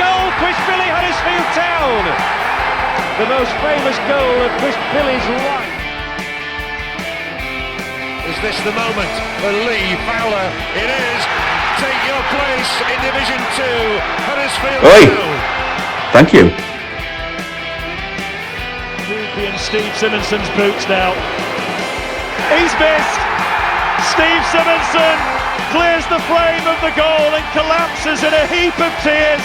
goal, Quishbilly, Huddersfield Town. The most famous goal of Quishbilly's life. Is this the moment for Lee Fowler? It is. Take your place in Division 2, Huddersfield Town. Thank you. And Steve Simonson's boots now. He's missed. Steve Simonson clears the frame of the goal and collapses in a heap of tears.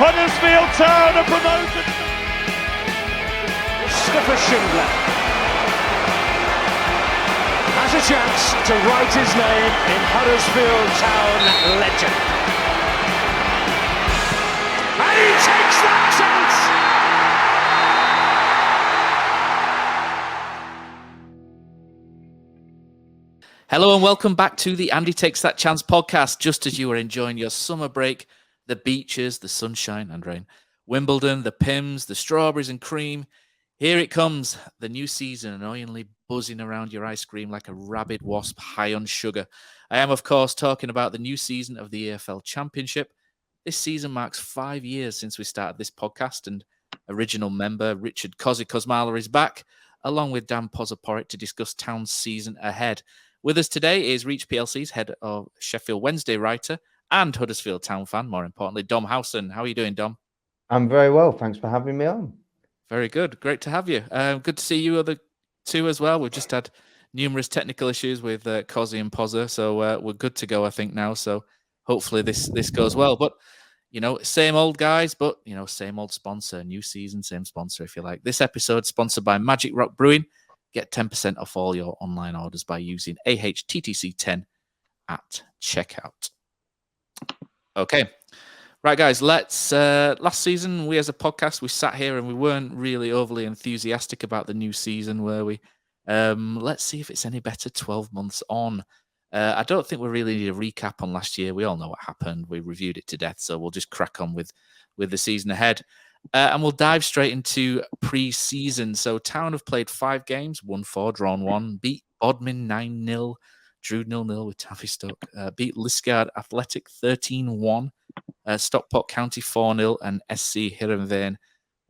Huddersfield Town are promoted. Mustafa Schindler has a chance to write his name in Huddersfield Town legend. And he takes that chance! Hello and welcome back to the Andy Takes That Chance podcast. Just as you are enjoying your summer break, the beaches, the sunshine and rain, Wimbledon, the Pims, the strawberries and cream, here it comes, the new season, annoyingly buzzing around your ice cream like a rabid wasp high on sugar. I am, of course, talking about the new season of the EFL Championship. This season marks 5 years since we started this podcast, and original member Richard Kosi Kosmala is back, along with Dan Pozza to discuss Town's season ahead. With us today is Reach PLC's head of Sheffield Wednesday writer and Huddersfield Town fan, more importantly, Dom Howson. How are you doing, Dom? I'm very well. Thanks for having me on. Very good. Great to have you. Good to see you other two as well. We've just had numerous technical issues with Kosi and Pozza, so we're good to go, I think, now. So hopefully this goes well. But, you know, same old guys, but, you know, same old sponsor. New season, same sponsor, if you like. This episode sponsored by Magic Rock Brewing. Get 10% off all your online orders by using AHTTC10 at checkout. Okay. Right, guys, let's... last season, we as a podcast, we sat here and we weren't really overly enthusiastic about the new season, were we? Let's see if it's any better 12 months on. I don't think we really need a recap on last year. We all know what happened. We reviewed it to death, so we'll just crack on with the season ahead. And we'll dive straight into pre-season. So Town have played 5 games, won 4, drawn 1, beat Bodmin 9-0, drew 0-0 with Tavistock, beat Liskeard Athletic 13-1, Stockport County 4-0, and SC Heerenveen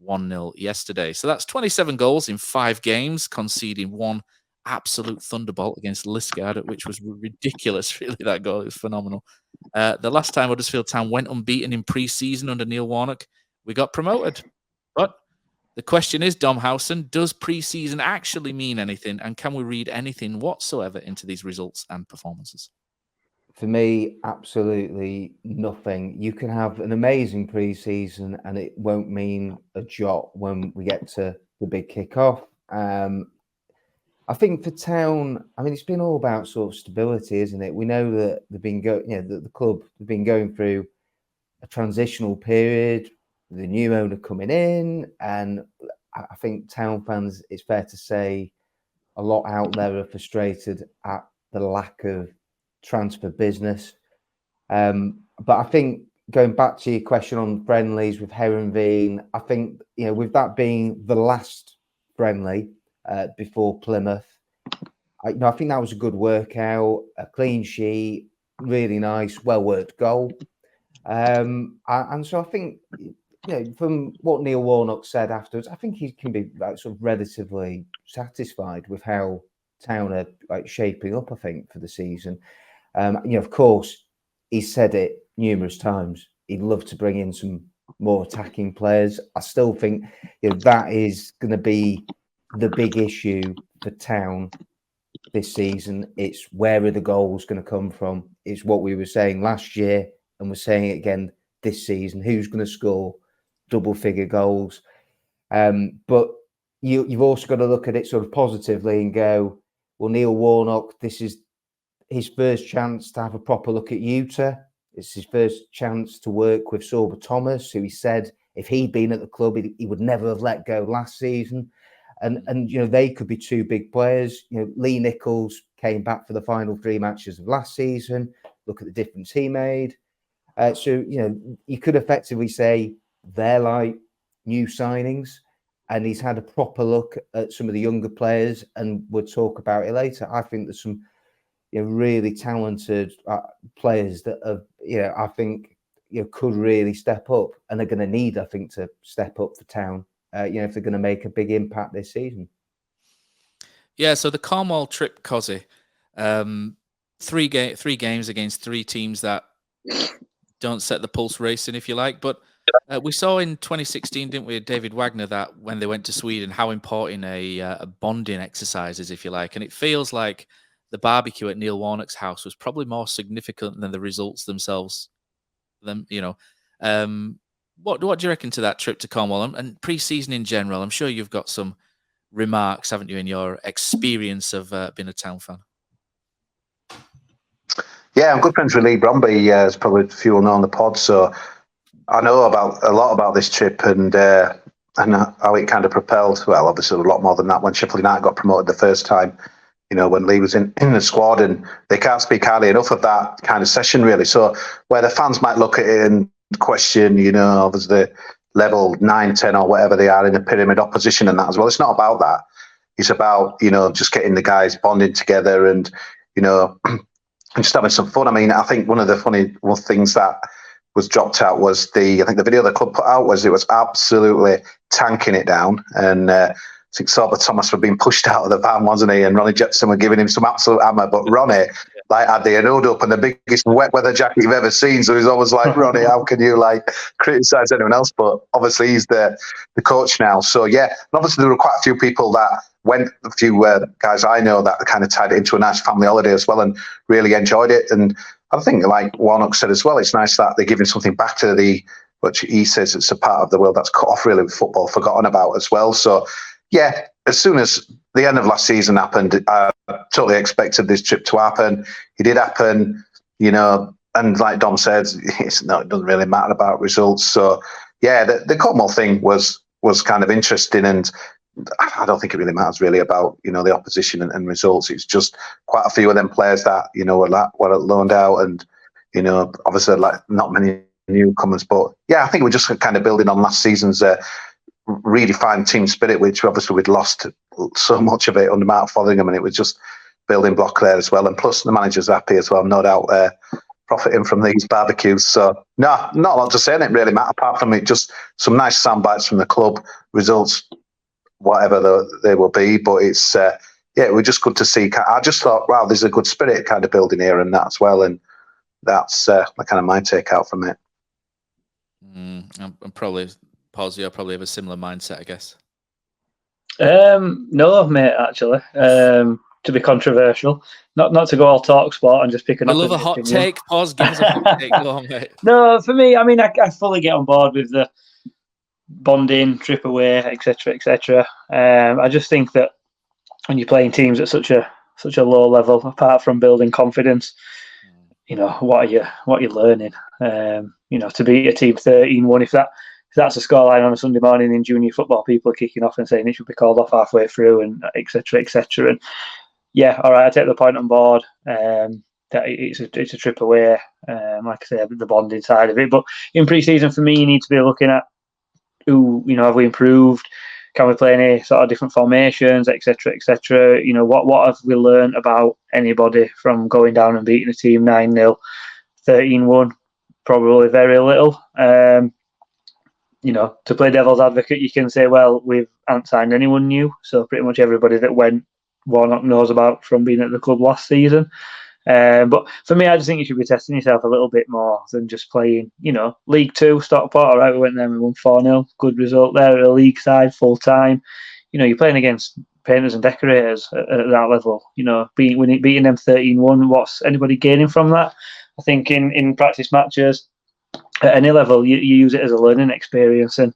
1-0 yesterday. So that's 27 goals in 5 games, conceding 1 absolute thunderbolt against Liskeard, which was ridiculous, really, that goal. It was phenomenal. The last time Huddersfield Town went unbeaten in pre-season under Neil Warnock, we got promoted. But the question is, Dom Howson, does pre-season actually mean anything? And can we read anything whatsoever into these results and performances? For me, absolutely nothing. You can have an amazing pre-season and it won't mean a jot when we get to the big kick-off. I think for Town, I mean, it's been all about sort of stability, isn't it? We know that they've been the club have been going through a transitional period, the new owner coming in, and I think Town fans, it's fair to say, a lot out there are frustrated at the lack of transfer business. But I think going back to your question on friendlies with Heerenveen, I think, you know, with that being the last friendly before Plymouth, I think that was a good workout, a clean sheet, really nice, well worked goal. And so I think, you know, from what Neil Warnock said afterwards, I think he can be like sort of relatively satisfied with how Town are like shaping up, I think, for the season. You know, of course, he said it numerous times. He'd love to bring in some more attacking players. I still think, you know, that is going to be the big issue for Town this season. It's where are the goals going to come from? It's what we were saying last year, and we're saying it again this season. Who's going to score double-figure goals? But you've also got to look at it sort of positively and go, well, Neil Warnock, this is his first chance to have a proper look at Utah. It's his first chance to work with Sorba Thomas, who he said if he'd been at the club, he would never have let go last season. And you know, they could be 2 big players. You know, Lee Nichols came back for the final 3 matches of last season. Look at the difference he made. So, you know, you could effectively say they're like new signings, and he's had a proper look at some of the younger players, and we'll talk about it later. I think there's some, you know, really talented players that have, you know, I think could really step up, and they're going to need, I think, to step up for Town. If they're going to make a big impact this season. Yeah. So the Cornwall trip, Kosi, 3 games against 3 teams that don't set the pulse racing, if you like. But we saw in 2016, didn't we, David Wagner, that when they went to Sweden, how important a bonding exercise is, if you like. And it feels like the barbecue at Neil Warnock's house was probably more significant than the results themselves. What do you reckon to that trip to Cornwall and pre-season in general? I'm sure you've got some remarks, haven't you, in your experience of being a Town fan? Yeah, I'm good friends with Lee Bromby, as probably a few will know on the pod, so I know a lot about this trip and how it kind of propelled. Well, obviously a lot more than that when Sheffield United got promoted the first time. When Lee was in the squad, and they can't speak highly enough of that kind of session, really. So where the fans might look at it and question, there's the level 9, 10 or whatever they are in the pyramid opposition and that as well. It's not about that. It's about, just getting the guys bonding together and, and just having some fun. I mean, I think one of the funny things that was dropped out was the video the club put out was it was absolutely tanking it down. And I think Sorba Thomas were being pushed out of the van, wasn't he? And Ronnie Jetson were giving him some absolute hammer. But Ronnie, had the hood up and the biggest wet weather jacket you've ever seen. So he's always like, Ronnie, how can you criticise anyone else? But obviously he's the coach now. So yeah, and obviously there were quite a few people that went, a few guys I know that kind of tied it into a nice family holiday as well and really enjoyed it. And I think, like Warnock said as well, it's nice that they're giving something back to which he says it's a part of the world that's cut off really with football, forgotten about as well. So yeah, as soon as the end of last season happened, I totally expected this trip to happen. It did happen, and like Dom said, it doesn't really matter about results. So yeah, the Cornwall thing was kind of interesting, and I don't think it really matters really about the opposition and results. It's just quite a few of them players that were loaned out, and obviously not many newcomers. But yeah, I think we're just kind of building on last season's redefined team spirit, which obviously we'd lost so much of it under Mark Fotheringham, and it was just building block there as well. And plus the manager's happy as well, no doubt, profiting from these barbecues. So no, not a lot to say, and it really matter apart from it. Just some nice sound bites from the club, results, whatever they will be. But it's it was just good to see. I just thought, wow, there's a good spirit kind of building here and that as well, and that's kind of my take out from it. I'm probably. Pause, you'll probably have a similar mindset, I guess. No, mate, actually. To be controversial. Not to go all talk sport and just pick I love a hot take. Pause, give us a hot take. Go on, mate. No, for me, I mean, I fully get on board with the bonding, trip away, etc., etc. I just think that when you're playing teams at such a low level, apart from building confidence, what are you learning? To beat a team 13-1, if that's a scoreline on a Sunday morning in junior football, people are kicking off and saying it should be called off halfway through, and etc., etc. And yeah, all right, I take the point on board. That it's a trip away. Like I say, the bonding side of it. But in pre-season, for me, you need to be looking at who have we improved? Can we play any sort of different formations, etc., etc. What have we learned about anybody from going down and beating a team 9-0, 13-1? Probably very little. To play devil's advocate, you can say, well, we haven't signed anyone new, so pretty much everybody that went, Warnock knows about from being at the club last season. But for me, I just think you should be testing yourself a little bit more than just playing, League 2, Stockport. All right, we went there and we won 4-0. Good result there at a league side, full time. You're playing against painters and decorators at that level. Beating them 13-1, what's anybody gaining from that? I think in practice matches, at any level, you use it as a learning experience, and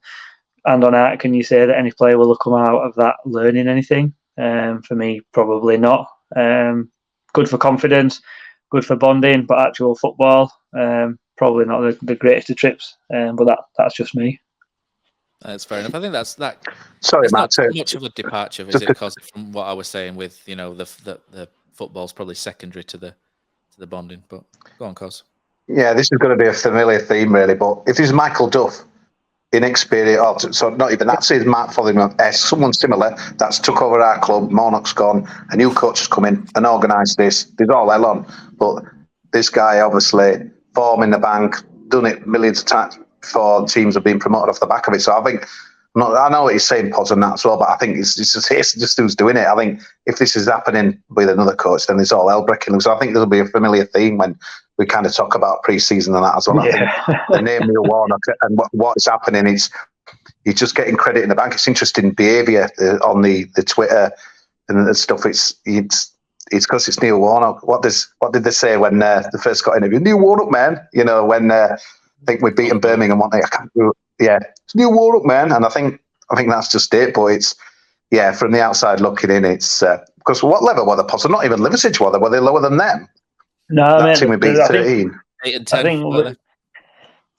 on art, can you say that any player will have come out of that learning anything? For me, probably not. Good for confidence, good for bonding, but actual football, probably not the greatest of trips. But that's just me. That's fair enough. I think that's that. Sorry, Matt. Not too much of a departure, is it? Because from what I was saying, with the football's probably secondary to the bonding. But go on, Cos. Yeah, this is going to be a familiar theme, really. But if it's Michael Duff, inexperienced, so not even that, say Mark Fotheringham, someone similar that's took over our club, Mornock's gone, a new coach has come in and organised this. There's all hell on. But this guy, obviously, form in the bank, done it millions of times before. Teams have been promoted off the back of it. So I think, I know what he's saying, Pods, and that as well, but I think it's just who's doing it. I think if this is happening with another coach, then it's all hell breaking loose. I think there'll be a familiar theme when we kind of talk about pre-season and that as well. Yeah. I think the name Neil Warnock and what is happening is he's just getting credit in the bank. It's interesting behaviour on the Twitter and the stuff. It's because it's Neil Warnock. What did they say when they first got interviewed? Neil Warnock, man. You know, when I think we've beaten Birmingham one day. I can't do it. Yeah, it's Neil Warnock, man. And I think that's just it. But it's from the outside looking in, it's because what level were the Pods? Not even Liverpool were they? Were they lower than them? No, That team we beat 13. 8 and 10. I think,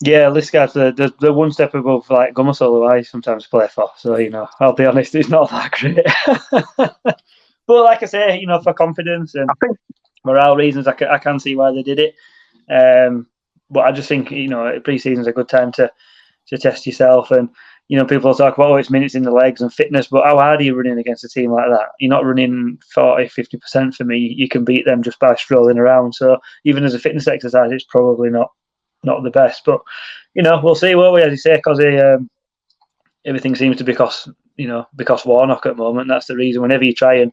yeah, this guy's the one step above like Gummersall, who I sometimes play for. So, you know, I'll be honest, it's not that great. But like I say, you know, for confidence and morale reasons, I can see why they did it. But I just think, you know, pre-season's a good time to test yourself. And, you know, people talk about, it's minutes in the legs and fitness, but how hard are you running against a team like that? You're not running 40, 50% for me. You can beat them just by strolling around. So even as a fitness exercise, it's probably not the best. But, you know, we'll see, won't we? As you say, because everything seems to be because Warnock at the moment. That's the reason. Whenever you try and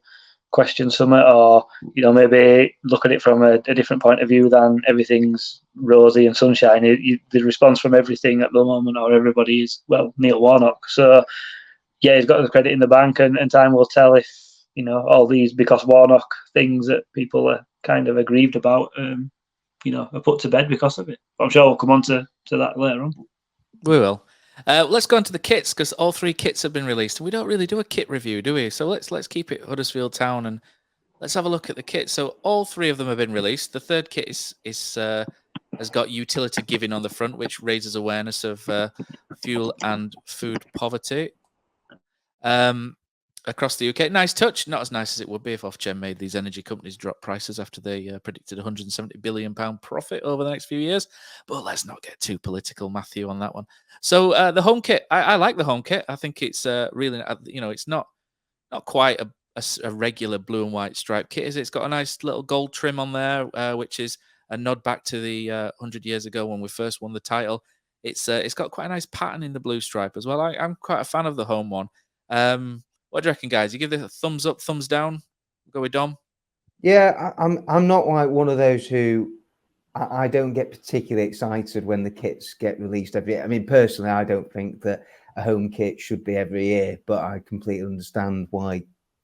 question something, or, you know, maybe look at it from a different point of view than everything's rosy and sunshine, the response from everything at the moment, or everybody, is, well, Neil Warnock. So yeah, he's got the credit in the bank, and time will tell if, you know, all these because Warnock things that people are kind of aggrieved about, you know, are put to bed because of it. I'm sure we'll come on to that later on. We will. Let's go on to the kits, because all 3 kits have been released, and we don't really do a kit review, do we? So let's keep it Huddersfield Town, and let's have a look at the kits. So all 3 of them have been released. The third kit has got utility giving on the front, which raises awareness of fuel and food poverty across the UK. Nice touch. Not as nice as it would be if Ofgem made these energy companies drop prices after they predicted £170 billion profit over the next few years. But let's not get too political, Matthew, on that one. So the home kit, I like the home kit. I think it's really, you know, it's not quite a regular blue and white striped kit, is it? It's got a nice little gold trim on there, which is a nod back to the 100 years ago when we first won the title. It's got quite a nice pattern in the blue stripe as well. I'm quite a fan of the home one. What do you reckon, guys? You give this a thumbs up, thumbs down? Go with Dom. Yeah, I'm not like one of those who I don't get particularly excited when the kits get released every year. I mean, personally, I don't think that a home kit should be every year, but I completely understand why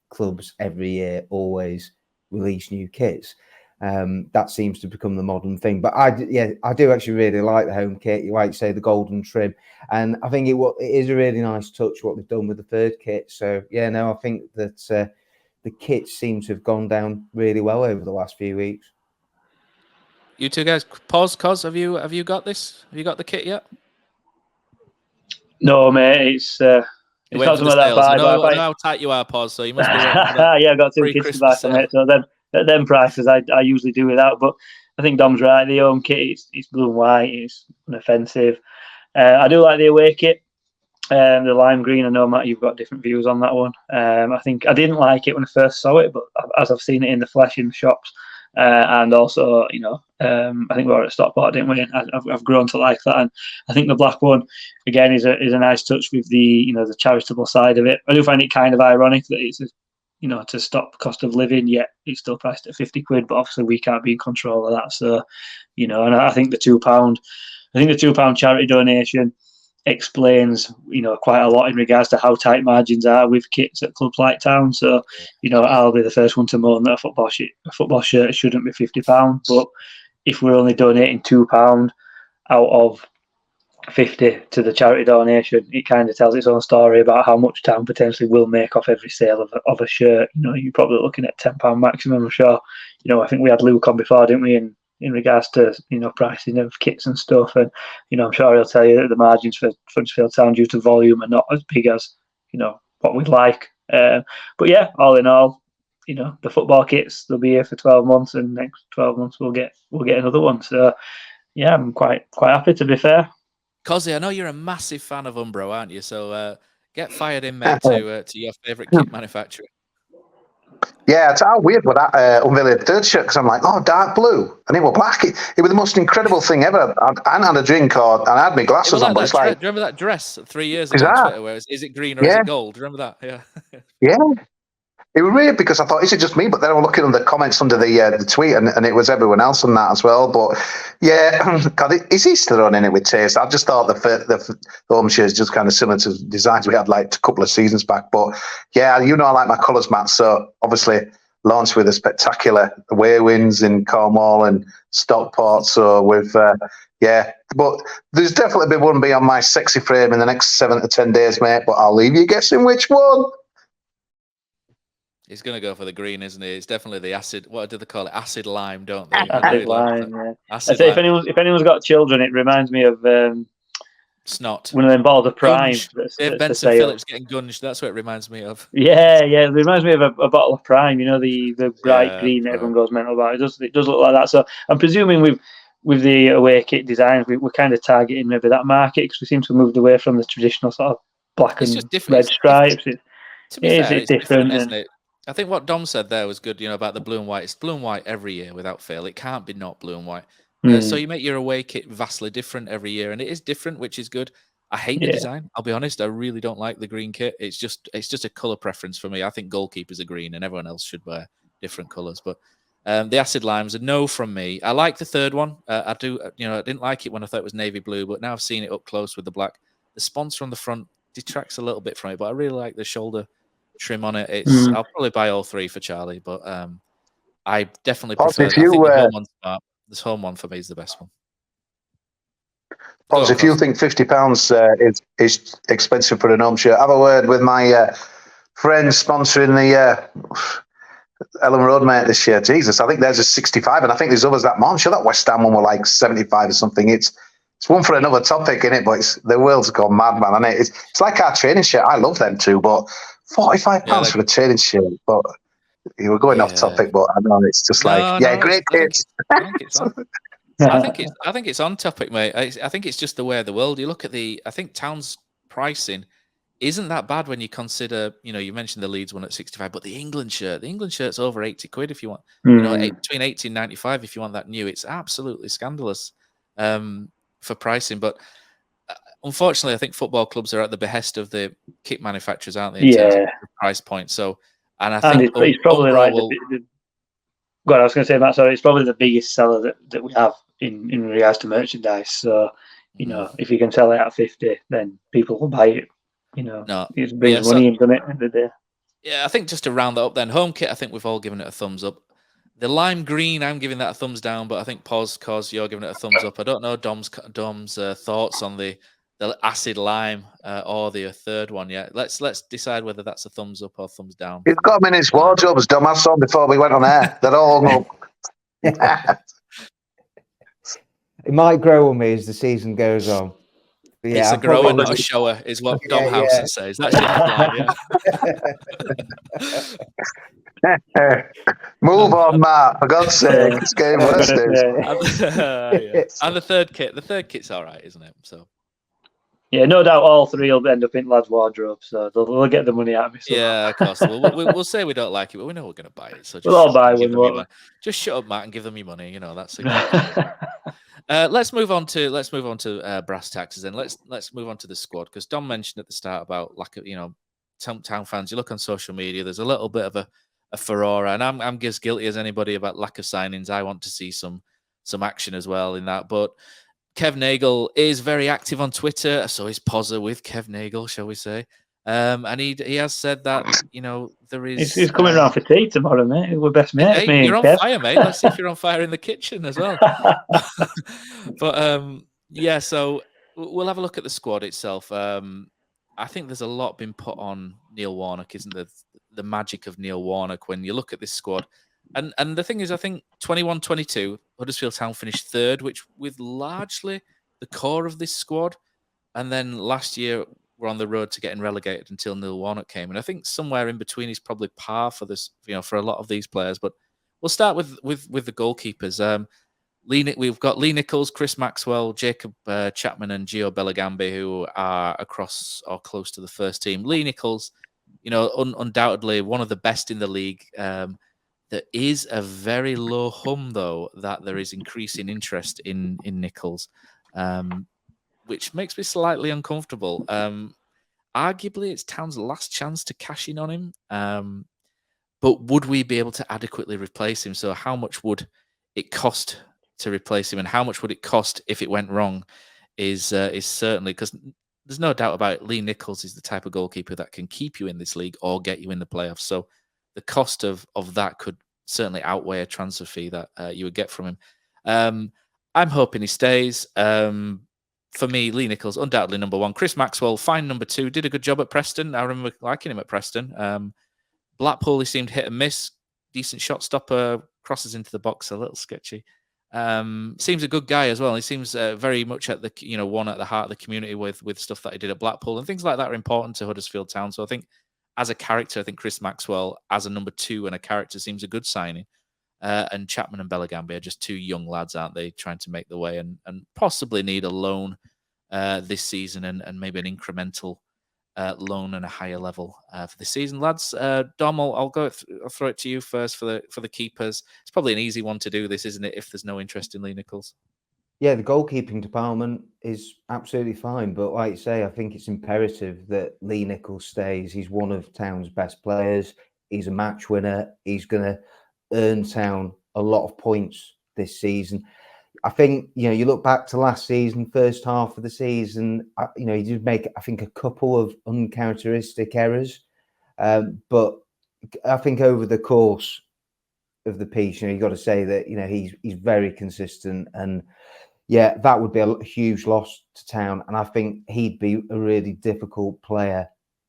clubs every year always release new kits. That seems to become the modern thing. But I do actually really like the home kit. You like, say, the golden trim, and I think it is a really nice touch what they've done with the third kit. So yeah, no, I think that the kits seem to have gone down really well over the last few weeks. You two guys, Koz, have you got this? Have you got the kit yet? No, mate. It's not something that I know how tight you are, Poz. So you must be. Yeah, I've got 2 kits to buy from it. So then at them prices, I usually do without. But I think Dom's right. The home kit, it's blue and white. It's unoffensive. I do like the away kit. The lime green. I know, Matt, you've got different views on that one. I think I didn't like it when I first saw it, but as I've seen it in the flesh in the shops, and also, you know, I think we were at Stockport, didn't we? And I've grown to like that. And I think the black one again is a nice touch with the, you know, the charitable side of it. I do find it kind of ironic that it's, you know, to stop cost of living, yet it's still priced at £50, but obviously we can't be in control of that. So, you know, and I think the £2 charity donation explains, you know, quite a lot in regards to how tight margins are with kits at clubs like Town. So, you know, I'll be the first one to moan that a football shirt shouldn't be £50, but if we're only donating £2 out of 50 to the charity donation, it kind of tells its own story about how much Town potentially will make off every sale of a shirt. You know, you're probably looking at £10 maximum, I'm sure. You know, I think we had Luke on before, didn't we, in regards to, you know, pricing of kits and stuff. And, you know, I'm sure he'll tell you that the margins for Huddersfield Town due to volume are not as big as, you know, what we'd like. But yeah, all in all, you know, the football kits, they'll be here for 12 months, and next 12 months we'll get another one. So yeah, I'm quite happy, to be fair. Kosi, I know you're a massive fan of Umbro, aren't you? So get fired in, mate, to your favourite kit manufacturer. Yeah, it's how weird was that unveiling third shirt because I'm like, oh, dark blue, and it was black. It was the most incredible thing ever. I hadn't had a drink and I had my glasses on, but it's like, do you remember that dress 3 years is ago on that? Twitter? Where is it green or is it gold? Do you remember that? Yeah. Yeah. It was weird because I thought, is it just me? But then I was looking at the comments under the tweet, and it was everyone else on that as well. But yeah, God, is he still running it with taste? I just thought the home shirt is just kind of similar to designs we had like a couple of seasons back. But yeah, I like my colours, Matt. So obviously launched with a spectacular away wins in Cornwall and Stockport. So with but there's definitely one be on my sexy frame in the next 7 to 10 days, mate. But I'll leave you guessing which one. He's going to go for the green, isn't he? It's definitely the acid. What do they call it? Acid lime, don't they? Acid lime. Yeah. Acid lime. If anyone's got children, it reminds me of snot. One of them bottles of Prime. Dave Benson Phillips getting gunged. That's what it reminds me of. Yeah. It reminds me of a bottle of Prime. You know, the bright green that everyone goes mental about. It does look like that. So I'm presuming with the away kit designs, we're kind of targeting maybe that market because we seem to have moved away from the traditional sort of black and red stripes. To be fair, it's different, isn't it? I think what Dom said there was good, about the blue and white. It's blue and white every year without fail. It can't be not blue and white. So you make your away kit vastly different every year, and it is different, which is good. I hate the design. I'll be honest. I really don't like the green kit. It's just a color preference for me. I think goalkeepers are green, and everyone else should wear different colors. But the acid limes, a no from me. I like the third one. I do. I didn't like it when I thought it was navy blue, but now I've seen it up close with the black. The sponsor on the front detracts a little bit from it, but I really like the shoulder trim on it. I'll probably buy all three for Charlie, but I definitely prefer. I think the home one's smart. This home one for me is the best one. Poz, if you think £50 is expensive for an home shirt, have a word with my friends sponsoring the Ellen Road, mate, this year. Jesus, I think there's a 65, and I think there's others that month. Sure, that West Ham one were like 75 or something. It's one for another topic, innit? But the world's gone mad, man. And it's like our training shirt. I love them too, but £45 for a training shirt. But you were going off topic, but I know it's just great kids. I think it's on topic, mate. I think it's just the way of the world. You look at I think Town's pricing isn't that bad when you consider, you mentioned the Leeds one at 65, but the England shirt's over 80 quid if you want, between 80 and 95 if you want that new. It's absolutely scandalous for pricing. But unfortunately, I think football clubs are at the behest of the kit manufacturers, aren't they? In terms of the price point. So, and I think it's probably like God, I was going to say, Matt, sorry, it's probably the biggest seller that we have in regards to merchandise. So, if you can sell it at 50, then people will buy it. It brings money in, doesn't it, at the end of the day? Yeah, I think just to round that up then, home kit, I think we've all given it a thumbs up. The lime green, I'm giving that a thumbs down, but I think Cos, you're giving it a thumbs up. I don't know Dom's thoughts on the acid lime or the third one yet. Let's decide whether that's a thumbs up or thumbs down. He's got them in his wardrobes, Dom. I saw before we went on air. They're all hung up. It might grow on me as the season goes on. But it's a grower, not a shower, is what Dom Howson says. That's Move on, Matt. For God's sake, it's getting worse. And the third kit's all right, isn't it? So. Yeah, no doubt all three will end up in lads' wardrobe, so they'll get the money out of me. So. Yeah, of course. We'll say we don't like it, but we know we're going to buy it. So we'll all buy one. Just shut up, Matt, and give them your money. That's a let's move on to brass taxes, and let's move on to the squad, because Dom mentioned at the start about lack of Town fans. You look on social media, there's a little bit of a furore, and I'm as guilty as anybody about lack of signings. I want to see some action as well in that, but. Kev Nagel is very active on Twitter, so is Pozza with Kev Nagel, shall we say? And he has said that there is. He's coming around for tea tomorrow, mate. We're best mates. Hey, you're on fire, mate. Let's see if you're on fire in the kitchen as well. But so we'll have a look at the squad itself. I think there's a lot been put on Neil Warnock, isn't there? The magic of Neil Warnock when you look at this squad. And the thing is, I think 21-22, Huddersfield Town finished third, which with largely the core of this squad. And then last year, we're on the road to getting relegated until Neil Warnock came. And I think somewhere in between is probably par for this, for a lot of these players. But we'll start with the goalkeepers. We've got Lee Nichols, Chris Maxwell, Jacob Chapman, and Gio Bellegambi, who are across or close to the first team. Lee Nichols, undoubtedly one of the best in the league. There is a very low hum, though, that there is increasing interest in Nichols, which makes me slightly uncomfortable. Arguably, it's Town's last chance to cash in on him. But would we be able to adequately replace him? So how much would it cost to replace him, and how much would it cost if it went wrong? Is certainly, because there's no doubt about it, Lee Nichols is the type of goalkeeper that can keep you in this league or get you in the playoffs. So the cost of that could certainly outweigh a transfer fee that you would get from him. I'm hoping he stays. For me, Lee Nichols, undoubtedly number one. Chris Maxwell, fine number two. Did a good job at Preston. I remember liking him at Preston. Blackpool, he seemed hit and miss. Decent shot stopper, crosses into the box, a little sketchy. Seems a good guy as well. He seems very much at the one at the heart of the community with stuff that he did at Blackpool, and things like that are important to Huddersfield Town. So I think as a character, I think Chris Maxwell as a number two and a character seems a good signing. And Chapman and Bellingham are just two young lads, aren't they, trying to make the way and possibly need a loan this season and maybe an incremental loan and a higher level for the season, lads. Dom, I'll throw it to you first for the keepers. It's probably an easy one to do this, isn't it, if there's no interest in Lee Nichols? Yeah, the goalkeeping department is absolutely fine, but like you say, I think it's imperative that Lee Nichols stays. He's one of Town's best players. He's a match winner. He's going to earn Town a lot of points this season. I think, you look back to last season, first half of the season, he did make, I think, a couple of uncharacteristic errors. But I think over the course of the piece, you've got to say that, he's very consistent. And yeah, that would be a huge loss to Town. And I think he'd be a really difficult player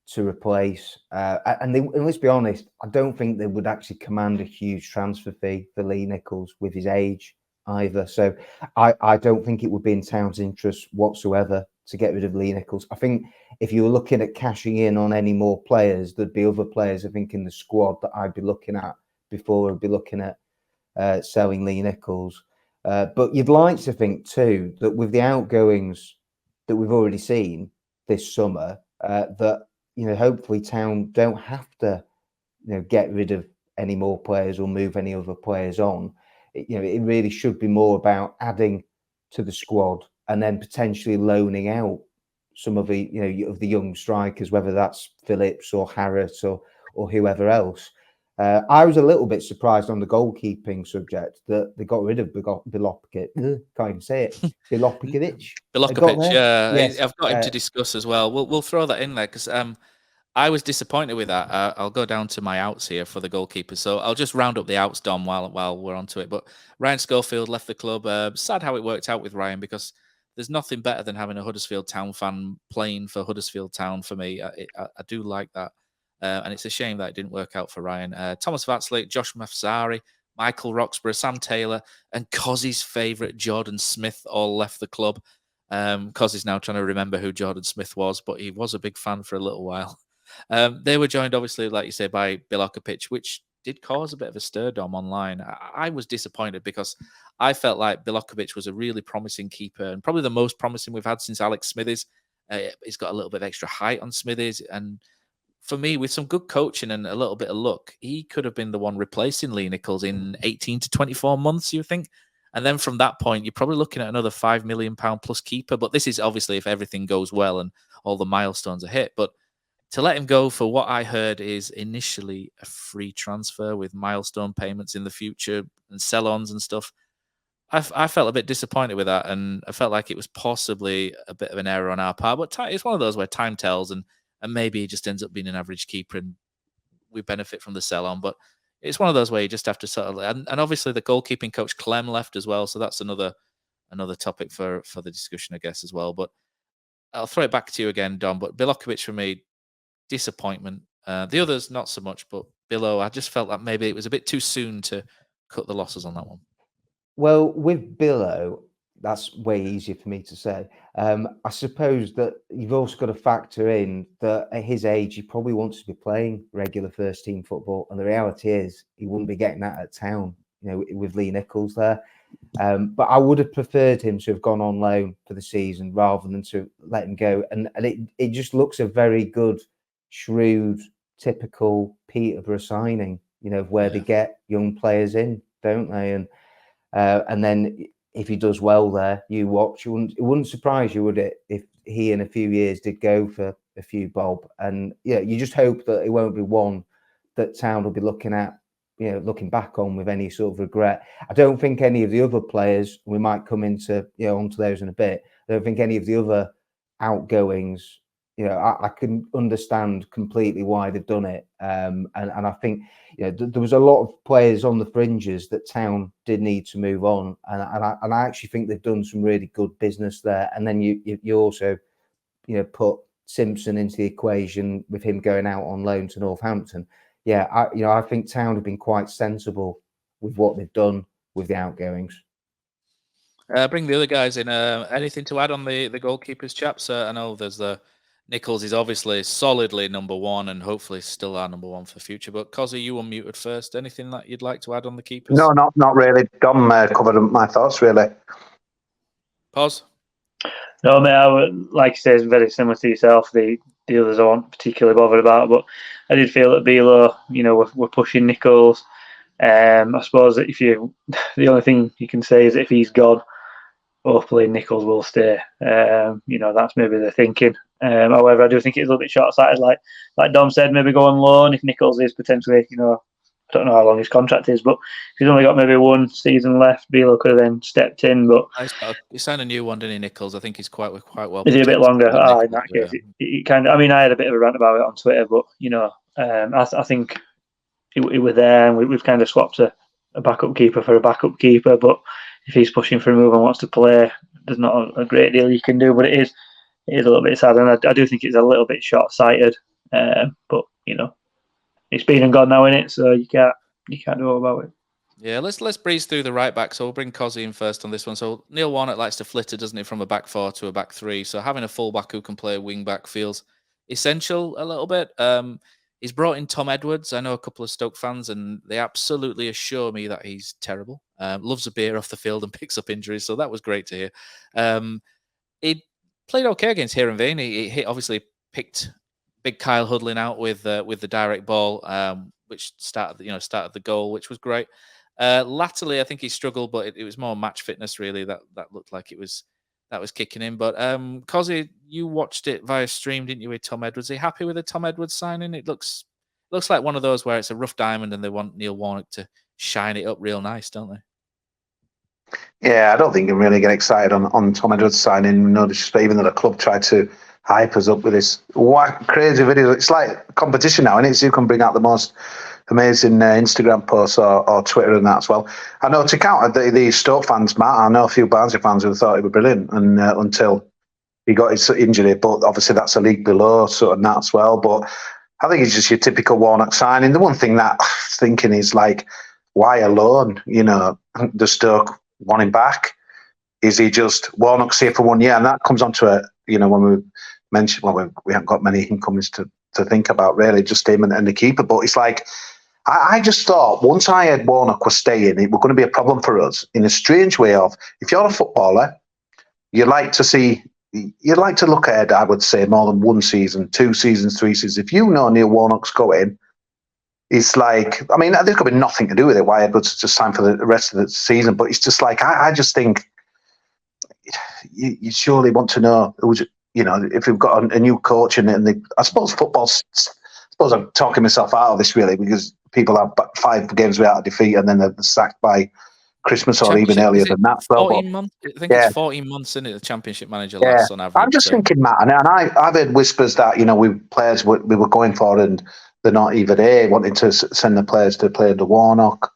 to replace. And let's be honest, I don't think they would actually command a huge transfer fee for Lee Nichols with his age either. So I don't think it would be in Town's interest whatsoever to get rid of Lee Nichols. I think if you were looking at cashing in on any more players, there'd be other players, I think, in the squad that I'd be looking at before I'd be looking at selling Lee Nichols. But you'd like to think too that with the outgoings that we've already seen this summer, that hopefully Town don't have to get rid of any more players or move any other players on. It really should be more about adding to the squad and then potentially loaning out some of the young strikers, whether that's Phillips or Harris or whoever else. I was a little bit surprised on the goalkeeping subject that they got rid of Bilopic. Can't even say it. Bilopic. Yeah. Yes. I've got him to discuss as well. We'll throw that in there because I was disappointed with that. I'll go down to my outs here for the goalkeeper. So I'll just round up the outs, Dom, while we're onto it. But Ryan Schofield left the club. Sad how it worked out with Ryan, because there's nothing better than having a Huddersfield Town fan playing for Huddersfield Town for me. I do like that. And it's a shame that it didn't work out for Ryan. Thomas Vatslik, Josh Mafsari, Michael Roxburgh, Sam Taylor, and Kozi's favourite Jordan Smith all left the club. Kozi's now trying to remember who Jordan Smith was, but he was a big fan for a little while. They were joined, obviously, like you say, by Bilokovic, which did cause a bit of a stir, Dom, online. I was disappointed because I felt like Bilokovic was a really promising keeper and probably the most promising we've had since Alex Smithies. He's got a little bit of extra height on Smithies. And for me, with some good coaching and a little bit of luck, he could have been the one replacing Lee Nichols in 18 to 24 months, you think? And then from that point, you're probably looking at another £5 million plus keeper. But this is obviously if everything goes well and all the milestones are hit. But to let him go for what I heard is initially a free transfer with milestone payments in the future and sell-ons and stuff, I felt a bit disappointed with that, and I felt like it was possibly a bit of an error on our part. But it's one of those where time tells, and maybe he just ends up being an average keeper and we benefit from the sell-on. But it's one of those where you just have to sort of, and obviously the goalkeeping coach Clem left as well, so that's another topic for the discussion, I guess, as well. But I'll throw it back to you again, Dom. But Bilokovic for me, disappointment. The others not so much, but below, I just felt like maybe it was a bit too soon to cut the losses on that one. Well, with Billow, that's way easier for me to say. I suppose that you've also got to factor in that at his age, he probably wants to be playing regular first team football, and the reality is he wouldn't be getting that at Town, with Lee Nichols there. But I would have preferred him to have gone on loan for the season rather than to let him go. And it just looks a very good, shrewd typical Peterborough signing, where they get young players in, don't they? And then if he does well there, it wouldn't surprise you, would it, if he in a few years did go for a few bob? And you just hope that it won't be one that Town will be looking at, looking back on with any sort of regret. I don't think any of the other players, we might come into, onto those in a bit. I don't think any of the other outgoings, I can understand completely why they've done it. And I think, there was a lot of players on the fringes that Town did need to move on. And I actually think they've done some really good business there. And then you also, put Simpson into the equation with him going out on loan to Northampton. I think Town have been quite sensible with what they've done with the outgoings. Bring the other guys in. Anything to add on the goalkeepers, chaps? I know there's Nichols is obviously solidly number one and hopefully still our number one for the future. But Kosi, you unmuted first. Anything that you'd like to add on the keepers? No, not really. Dom covered my thoughts, really. Poz? No, mate, I would, like you say, it's very similar to yourself. The others I wasn't particularly bothered about, but I did feel that Bilo, we're pushing Nichols. I suppose that the only thing you can say is that if he's gone, hopefully Nichols will stay. That's maybe the thinking. However, I do think it's a little bit short-sighted. Like Dom said, maybe go on loan if Nichols is potentially, I don't know how long his contract is, but if he's only got maybe one season left, Bilo could have then stepped in. But he signed a new one, didn't he, Nichols? I think he's quite well. Is he a bit longer? In that case, it kind of. I mean, I had a bit of a rant about it on Twitter, but I think it were there, and we've kind of swapped a backup keeper for a backup keeper. But if he's pushing for a move and wants to play, there's not a great deal you can do. But it is a little bit sad, and I do think it's a little bit short-sighted. But it's been and gone now, innit? So you can't do all about it. Yeah, let's breeze through the right back. So we'll bring Kosi in first on this one. So Neil Warnock likes to flitter, doesn't he, from a back four to a back three. So having a full back who can play a wing back feels essential a little bit. He's brought in Tom Edwards. I know a couple of Stoke fans, and they absolutely assure me that he's terrible. Loves a beer off the field and picks up injuries. So that was great to hear. He played okay against Heerenveen. He obviously picked big Kyle Hudlin out with the direct ball, which started the goal, which was great. Latterly, I think he struggled, but it was more match fitness really that looked like that was kicking in. But Kosi, you watched it via stream, didn't you, with Tom Edwards? Are you happy with the Tom Edwards signing? It looks like one of those where it's a rough diamond and they want Neil Warnock to shine it up real nice, don't they? Yeah, I don't think you can really get excited on Tom Edwards signing. No disrespect, even though the club tried to hype us up with this crazy video. It's like competition now, and it's who can bring out the most amazing Instagram posts or Twitter and that as well. I know to counter the Stoke fans, Matt, I know a few Barnsley fans who thought he was brilliant and until he got his injury, but obviously that's a league below, so and that as well. But I think it's just your typical Warnock signing. The one thing that I'm thinking is like, why alone? The Stoke want him back. Is he just Warnock's here for 1 year? And that comes on to when we mentioned, we haven't got many incomings to think about really, just him and the keeper. But it's like, I just thought once I heard Warnock was staying, it was going to be a problem for us in a strange way of, if you're a footballer, you like to look ahead, I would say, more than 1 season, 2 seasons, 3 seasons. If you know Neil Warnock's going, it's like, I mean, there's got to be nothing to do with it, why Edwards just signed for the rest of the season, but it's just like, I just think you surely want to know who's, if we've got a new coach and I suppose I'm talking myself out of this really, because people have 5 games without a defeat and then they're sacked by Christmas or even earlier than that. 14 months? I think it's 14 months, isn't it? The Championship manager lasts on average. I'm just thinking, Matt, and I've heard whispers that, players we were going for and they're not even A, wanting to send the players to play under Warnock,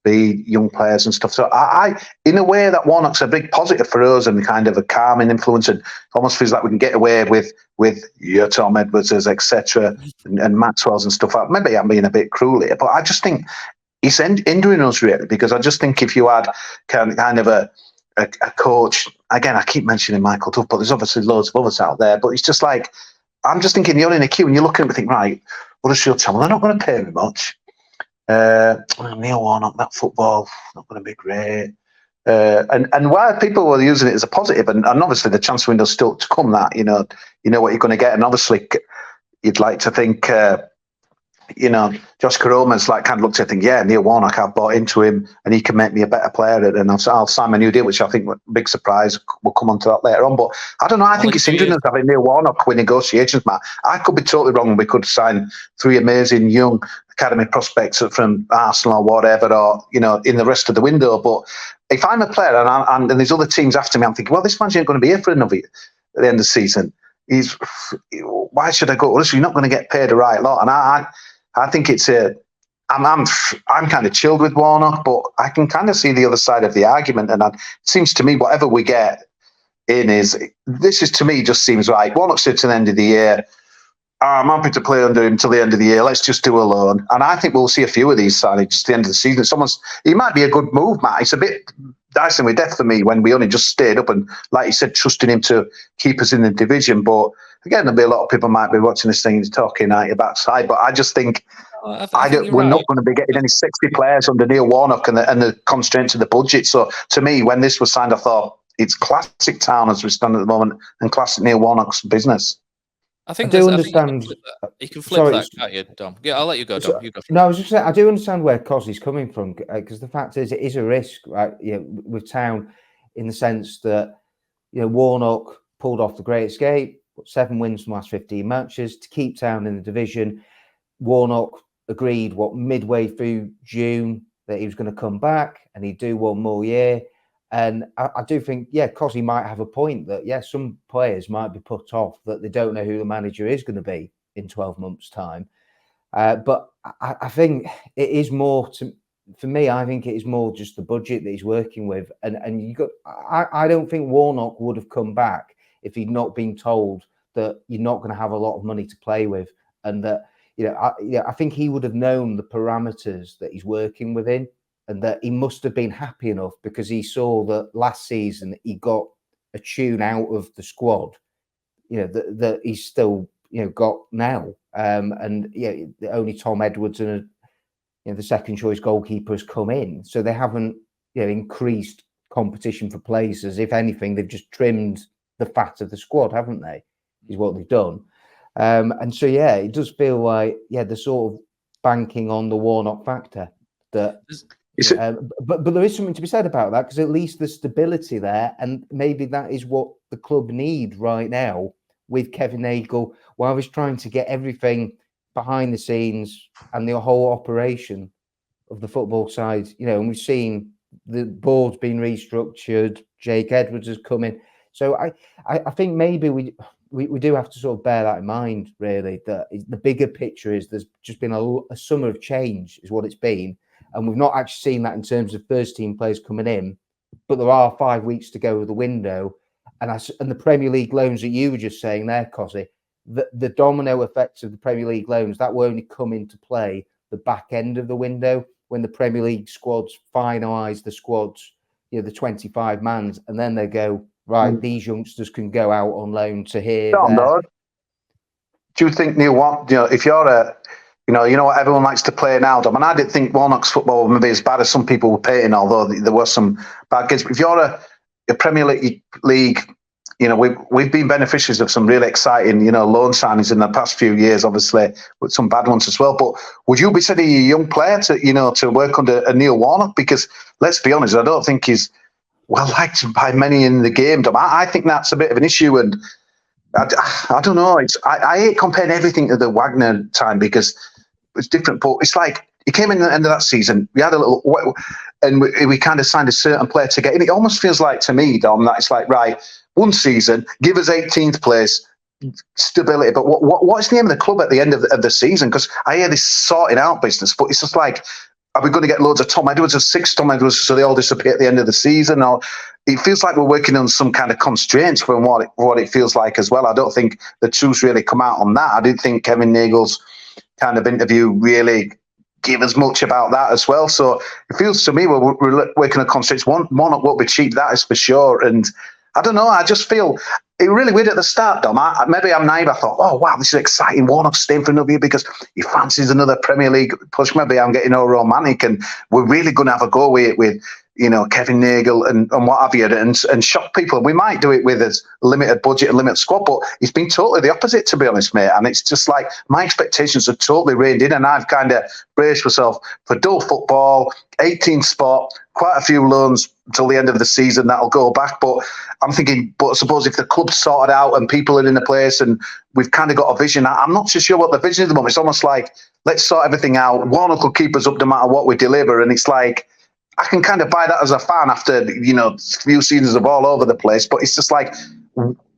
B, young players and stuff. So I in a way, that Warnock's a big positive for us and kind of a calming influence, and almost feels like we can get away with your Tom Edwardses, etc., and Maxwell's and stuff. Maybe I'm being a bit cruel here, but I just think he's hindering us really, because I just think if you had kind of a coach, again, I keep mentioning Michael Duff, but there's obviously loads of others out there, but it's just like, I'm just thinking you're in a queue and you're looking at me and think, right, Huddersfield Town, they're not going to pay me much. Neil Warnock, that football, not going to be great. And why people were using it as a positive, and obviously the transfer window's still to come, that, you know what you're going to get. And obviously you'd like to think Josh Caroman's like kind of looked at it and think, yeah, Neil Warnock, I've bought into him and he can make me a better player, and I'll sign my new deal, which I think big surprise. We'll come on to that later on. But I don't know. I think it's interesting having Neil Warnock with negotiations, Matt. I could be totally wrong. We could sign 3 amazing young academy prospects from Arsenal or whatever, or in the rest of the window. But if I'm a player and there's other teams after me, I'm thinking, well, this man's ain't going to be here for another at the end of the season. Why should I go? Listen, you're not going to get paid a right lot, and I think it's I'm kind of chilled with Warnock, but I can kind of see the other side of the argument. And it seems to me whatever we get in to me just seems right. Warnock said to the end of the year, I'm happy to play under him till the end of the year. Let's just do a loan. And I think we'll see a few of these signings at the end of the season. He might be a good move, Matt. It's a bit dicing with death for me when we only just stayed up and, like you said, trusting him to keep us in the division. But again, there'll be a lot of people might be watching this thing and talking out your backside. But I just think we're not going to be getting any sexy players under Neil Warnock and the constraints of the budget. So to me, when this was signed, I thought it's classic Town as we stand at the moment and classic Neil Warnock's business. I think I do understand. You can flip that, can't you, Dom? Yeah, I'll let you go, Dom. You go. No, I was just saying, I do understand where Kosi's coming from, because the fact is, it is a risk, right? With Town, in the sense that Warnock pulled off the Great Escape, 7 wins from the last 15 matches to keep Town in the division. Warnock agreed midway through June that he was going to come back and he'd do one more year. And I do think, Kosi might have a point that, some players might be put off that they don't know who the manager is going to be in 12 months' time. But I think it is more for me, I think it is more just the budget that he's working with. And I don't think Warnock would have come back if he'd not been told that you're not going to have a lot of money to play with. And that, I think he would have known the parameters that he's working within. And that he must have been happy enough because he saw that last season he got a tune out of the squad, that he's still, got now. Only Tom Edwards and the second choice goalkeeper has come in, so they haven't, increased competition for places. If anything, they've just trimmed the fat of the squad, haven't they? Is what they've done. And so it does feel like they're sort of banking on the Warnock factor that. But there is something to be said about that, because at least there's stability there, and maybe that is what the club need right now with Kevin Nagel, while he's trying to get everything behind the scenes and the whole operation of the football side. And we've seen the board's been restructured. Jake Edwards has come in, so I think maybe we do have to sort of bear that in mind. Really, that the bigger picture is there's just been a summer of change, is what it's been. And we've not actually seen that in terms of first team players coming in, but there are 5 weeks to go with the window. And the Premier League loans that you were just saying there, Kosi, the domino effects of the Premier League loans, that will only come into play the back end of the window when the Premier League squads finalise the squads, the 25 mans, and then they go, right, these youngsters can go out on loan to here. Do you think, Neil, if you're you know what everyone likes to play now, Dom. And I didn't think Warnock's football would be as bad as some people were painting, although there were some bad games. But if you're a Premier League, we've been beneficiaries of some really exciting, loan signings in the past few years, obviously, with some bad ones as well. But would you be sending a young player to work under a Neil Warnock? Because let's be honest, I don't think he's well liked by many in the game, Dom. I think that's a bit of an issue, and I don't know. I hate comparing everything to the Wagner time because it's different, but it's like he came in at the end of that season. We had a little, and we kind of signed a certain player to get in. It almost feels like to me, Dom, that it's like, right, one season, give us 18th place, stability. But what's the name of the club at the end of the season? Because I hear this sorting out business, but it's just like, are we going to get loads of Tom Edwards or 6 Tom Edwards so they all disappear at the end of the season? Or it feels like we're working on some kind of constraints from what it feels like as well. I don't think the truth's really come out on that. I didn't think Kevin Nagel's kind of interview really give us much about that as well. So it feels to me we're working on constraints. One won't be cheap, that is for sure. And I don't know, I just feel it really weird at the start, Dom. Maybe I'm naive. I thought, oh, wow, this is exciting. Warnock's staying for another year because he fancies another Premier League push. Maybe I'm getting all romantic and we're really going to have a go with Kevin Nagel and what have you, and shock people. We might do it with a limited budget and limited squad, but it's been totally the opposite, to be honest, mate. And it's just like my expectations are totally reined in, and I've kind of braced myself for dull football, 18th spot, quite a few loans until the end of the season that'll go back. But I'm thinking, but I suppose if the club's sorted out and people are in the place and we've kind of got a vision, I'm not so sure what the vision is at the moment. It's almost like, let's sort everything out. Warnock will keep us up no matter what we deliver. And it's like, I can kind of buy that as a fan after, a few seasons of all over the place. But it's just like,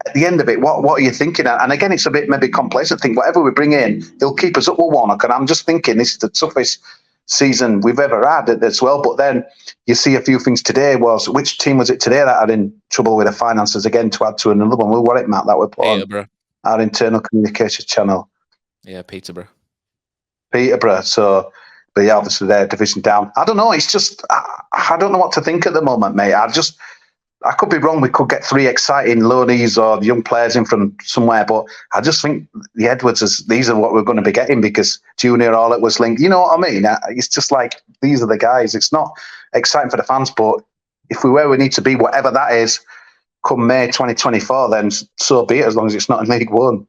at the end of it, what are you thinking? And again, it's a bit maybe complacent thing. Whatever we bring in, they'll keep us up with Warnock. And I'm just thinking this is the toughest season we've ever had as well. But then you see a few things today. Which team was it today that had in trouble with the finances again to add to another one? What it, Matt, that we put on our internal communications channel? Yeah, Peterborough. So, but yeah, obviously they're division down. I don't know. It's just I don't know what to think at the moment, mate. I could be wrong. We could get 3 exciting loanees or young players in from somewhere, but I just think the Edwards these are what we're going to be getting because Junior Orlick was linked. You know what I mean? It's just like these are the guys. It's not exciting for the fans, but if we're where we need to be, whatever that is, come May 2024, then so be it. As long as it's not in League One.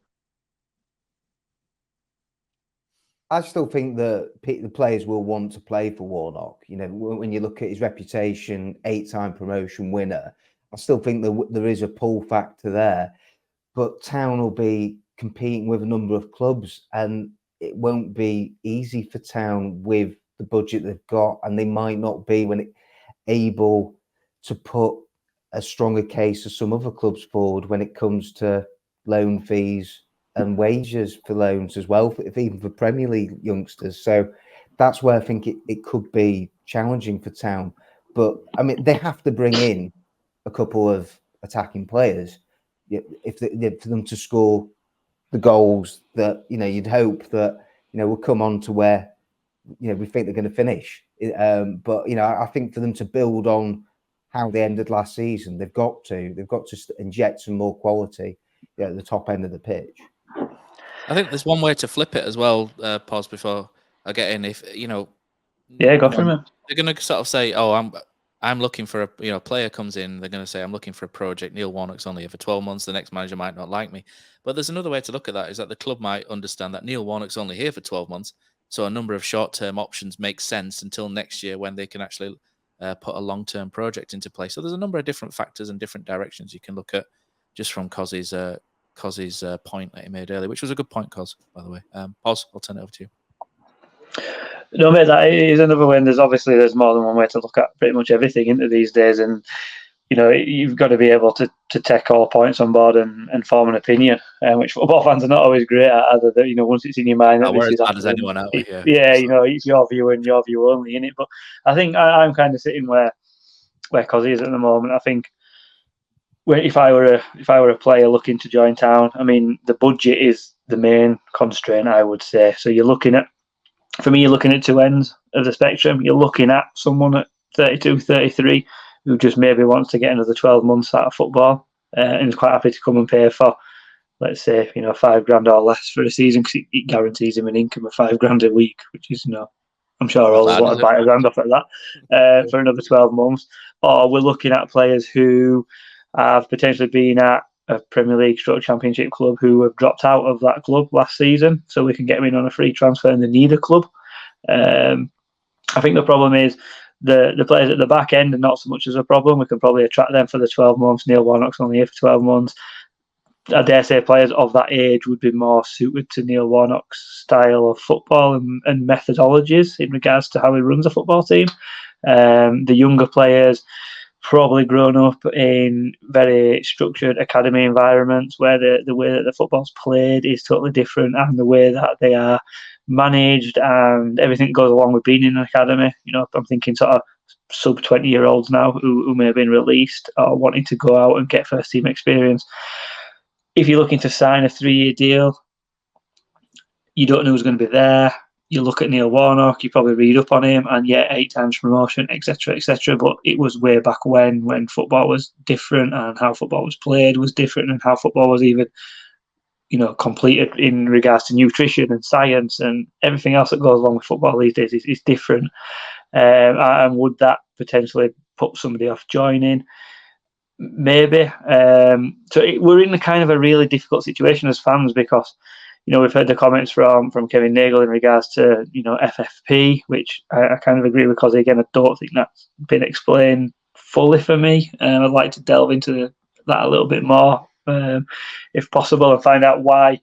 I still think that the players will want to play for Warnock. When you look at his reputation, 8-time promotion winner, I still think that there is a pull factor there. But Town will be competing with a number of clubs, and it won't be easy for Town with the budget they've got, and they might not be able to put a stronger case as some other clubs forward when it comes to loan fees and wages for loans as well, even for Premier League youngsters. So that's where I think it could be challenging for Town. But, I mean, they have to bring in a couple of attacking players for them to score the goals that, you'd hope that, will come on to where, we think they're going to finish. But, I think for them to build on how they ended last season, they've got to inject some more quality at the top end of the pitch. I think there's one way to flip it as well, Pause, before I get in. If, Yeah, go for it. They're going to sort of say, oh, I'm looking for a player comes in, they're going to say, I'm looking for a project. Neil Warnock's only here for 12 months. The next manager might not like me. But there's another way to look at that, is that the club might understand that Neil Warnock's only here for 12 months. So a number of short-term options make sense until next year when they can actually put a long-term project into place. So there's a number of different factors and different directions you can look at just from Kozi's point that he made earlier, which was a good point, Koz, by the way. Pause, I'll turn it over to you. No, mate, that is another way. And there's more than one way to look at pretty much everything into these days. And, you've got to be able to take all points on board and form an opinion, which football fans are not always great at, either. That, once it's in your mind that we're this as is bad as anyone out here. Yeah, it's your view and your view only, innit? But I think I'm kind of sitting where Kosi is at the moment. I think if I were a player looking to join Town, I mean, the budget is the main constraint, I would say. So you're looking at 2 ends of the spectrum. You're looking at someone at 32, 33 who just maybe wants to get another 12 months out of football and is quite happy to come and pay for, let's say, $5,000 or less for a season, because it guarantees him an income of $5,000 a week, which is, I'm sure all of want to bite a grand off at that for another 12 months. Or we're looking at players who have potentially been at a Premier League Championship club who have dropped out of that club last season, so we can get them in on a free transfer and they need a club. I think the problem is the players at the back end are not so much as a problem. We can probably attract them for the 12 months. Neil Warnock's only here for 12 months. I dare say players of that age would be more suited to Neil Warnock's style of football and methodologies in regards to how he runs a football team. The younger players probably grown up in very structured academy environments where the way that the football's played is totally different, and the way that they are managed and everything goes along with being in an academy. I'm thinking sort of sub 20-year-olds now who may have been released or wanting to go out and get first team experience. If you're looking to sign a 3-year deal, you don't know who's going to be there. You look at Neil Warnock, you probably read up on him, and 8 times promotion, etc., etc. But it was way back when football was different, and how football was played was different, and how football was even, completed in regards to nutrition and science and everything else that goes along with football these days is different. And would that potentially put somebody off joining. Maybe. We're in a kind of a really difficult situation as fans because, we've heard the comments from Kevin Nagle in regards to, FFP, which I kind of agree with because, again, I don't think that's been explained fully for me. I'd like to delve into that a little bit more, if possible, and find out why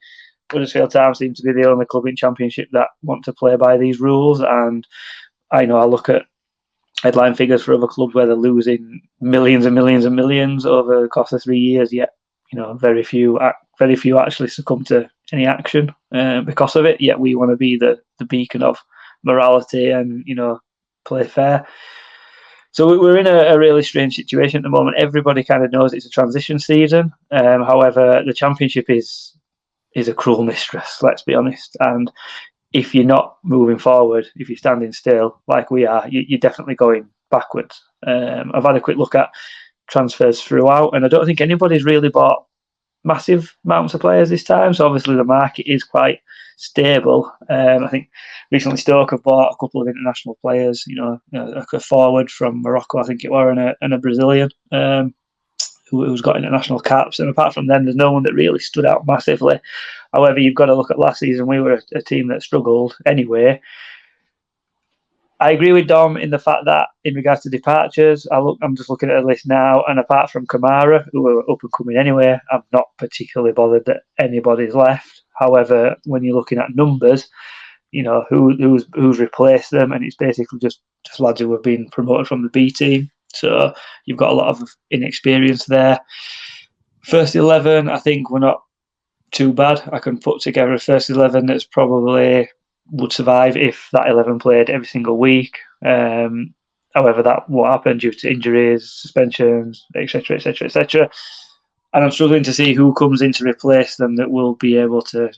Huddersfield Town seems to be the only club in Championship that want to play by these rules. And I look at headline figures for other clubs where they're losing millions and millions and millions over the course of 3 years, yet very few actually succumb to any action because of it. Yet we want to be the beacon of morality and play fair. So we're in a really strange situation at the moment. Everybody kind of knows it's a transition season. However, the Championship is a cruel mistress, let's be honest. And if you're not moving forward, if you're standing still like we are, you're definitely going backwards. I've had a quick look at transfers throughout, and I don't think anybody's really bought massive amounts of players this time. So obviously the market is quite stable. I think recently Stoke have bought a couple of international players, a forward from Morocco, I think it were, and a Brazilian who's got international caps. And apart from them, there's no one that really stood out massively. However, you've got to look at last season. We were a team that struggled anyway. I agree with Dom in the fact that in regards to departures, I'm just looking at a list now, and apart from Kamara, who were up and coming anyway, I'm not particularly bothered that anybody's left. However, when you're looking at numbers, who's replaced them, and it's basically just lads who have been promoted from the B team. So you've got a lot of inexperience there. First 11, I think we're not too bad. I can put together a first 11 that's probably would survive if that 11 played every single week. However, that won't happen due to injuries, suspensions, etc., etc., etc. And I'm struggling to see who comes in to replace them that will be able to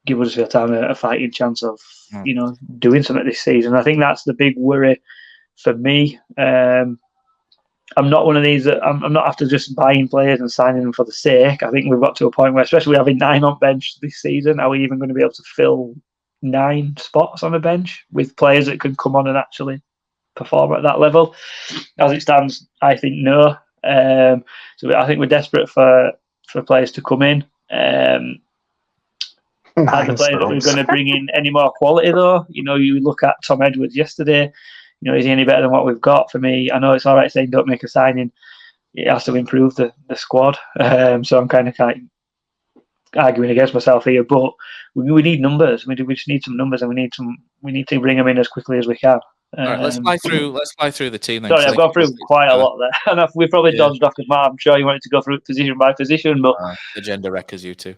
give Huddersfield Town a fighting chance of doing something this season. I think that's the big worry for me. I'm not one of these that I'm not after just buying players and signing them for the sake. I think we've got to a point where, especially having 9 on bench this season, are we even going to be able to fill 9 spots on a bench with players that can come on and actually perform at that level? As it stands, I think no. So I think we're desperate for players to come in. Are the players that we're going to bring in any more quality though? You look at Tom Edwards yesterday. Is he any better than what we've got? For me, I know it's all right saying don't make a signing. It has to improve the squad. So I'm kind of arguing against myself here, but we need numbers. We just need some numbers, and we need to bring them in as quickly as we can. All right, let's fly through the team then. Sorry, I've gone through quite a lot there. And we've probably dodged off because I'm sure you wanted to go through position by position, but agenda wreckers, you two.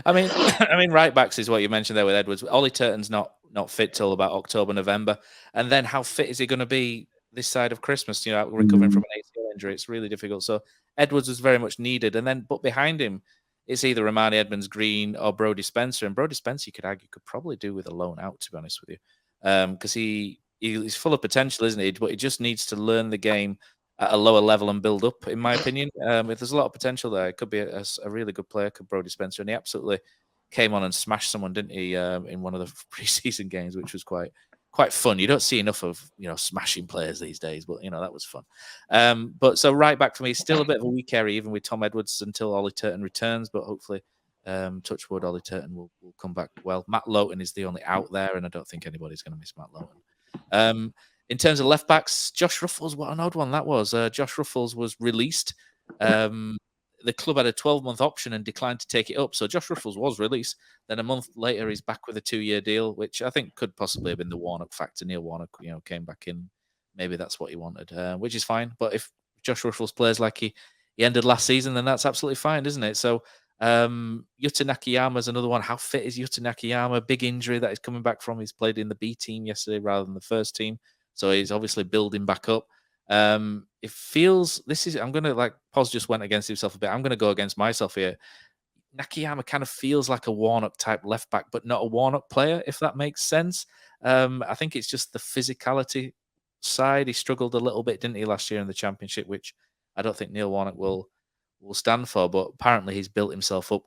I mean, right backs is what you mentioned there with Edwards. Ollie Turton's not fit till about October, November, and then how fit is he going to be this side of Christmas? Recovering from an ACL injury, it's really difficult. So Edwards was very much needed, but behind him, it's either Romani Edmonds-Green or Brodie Spencer, and Brodie Spencer, you could argue, could probably do with a loan out, to be honest with you, because he's full of potential, isn't he? But he just needs to learn the game at a lower level and build up, in my opinion. If there's a lot of potential there, it could be a really good player, could Brodie Spencer, and he absolutely came on and smashed someone, didn't he, in one of the preseason games, which was quite fun. You don't see enough of smashing players these days, but that was fun. But so right back for me, still a bit of a weak area, even with Tom Edwards until Ollie Turton returns. But hopefully, touch wood, Ollie Turton will come back well. Matt Lowton is the only out there, and I don't think anybody's going to miss Matt Lowton. In terms of left backs, Josh Ruffles, what an odd one that was. Josh Ruffles was released. The club had a 12-month option and declined to take it up. So Josh Ruffles was released. Then a month later, he's back with a 2-year deal, which I think could possibly have been the Warnock factor. Neil Warnock, came back in. Maybe that's what he wanted, which is fine. But if Josh Ruffles plays like he ended last season, then that's absolutely fine, isn't it? So Yuta Nakayama is another one. How fit is Yuta Nakayama? Big injury that he's coming back from. He's played in the B team yesterday rather than the first team. So he's obviously building back up. It feels I'm going to Poz just went against himself a bit. I'm going to go against myself here. Nakayama kind of feels like a Warnock type left back, but not a Warnock player, if that makes sense. I think it's just the physicality side. He struggled a little bit, didn't he, last year in the Championship, which I don't think Neil Warnock will stand for, but apparently he's built himself up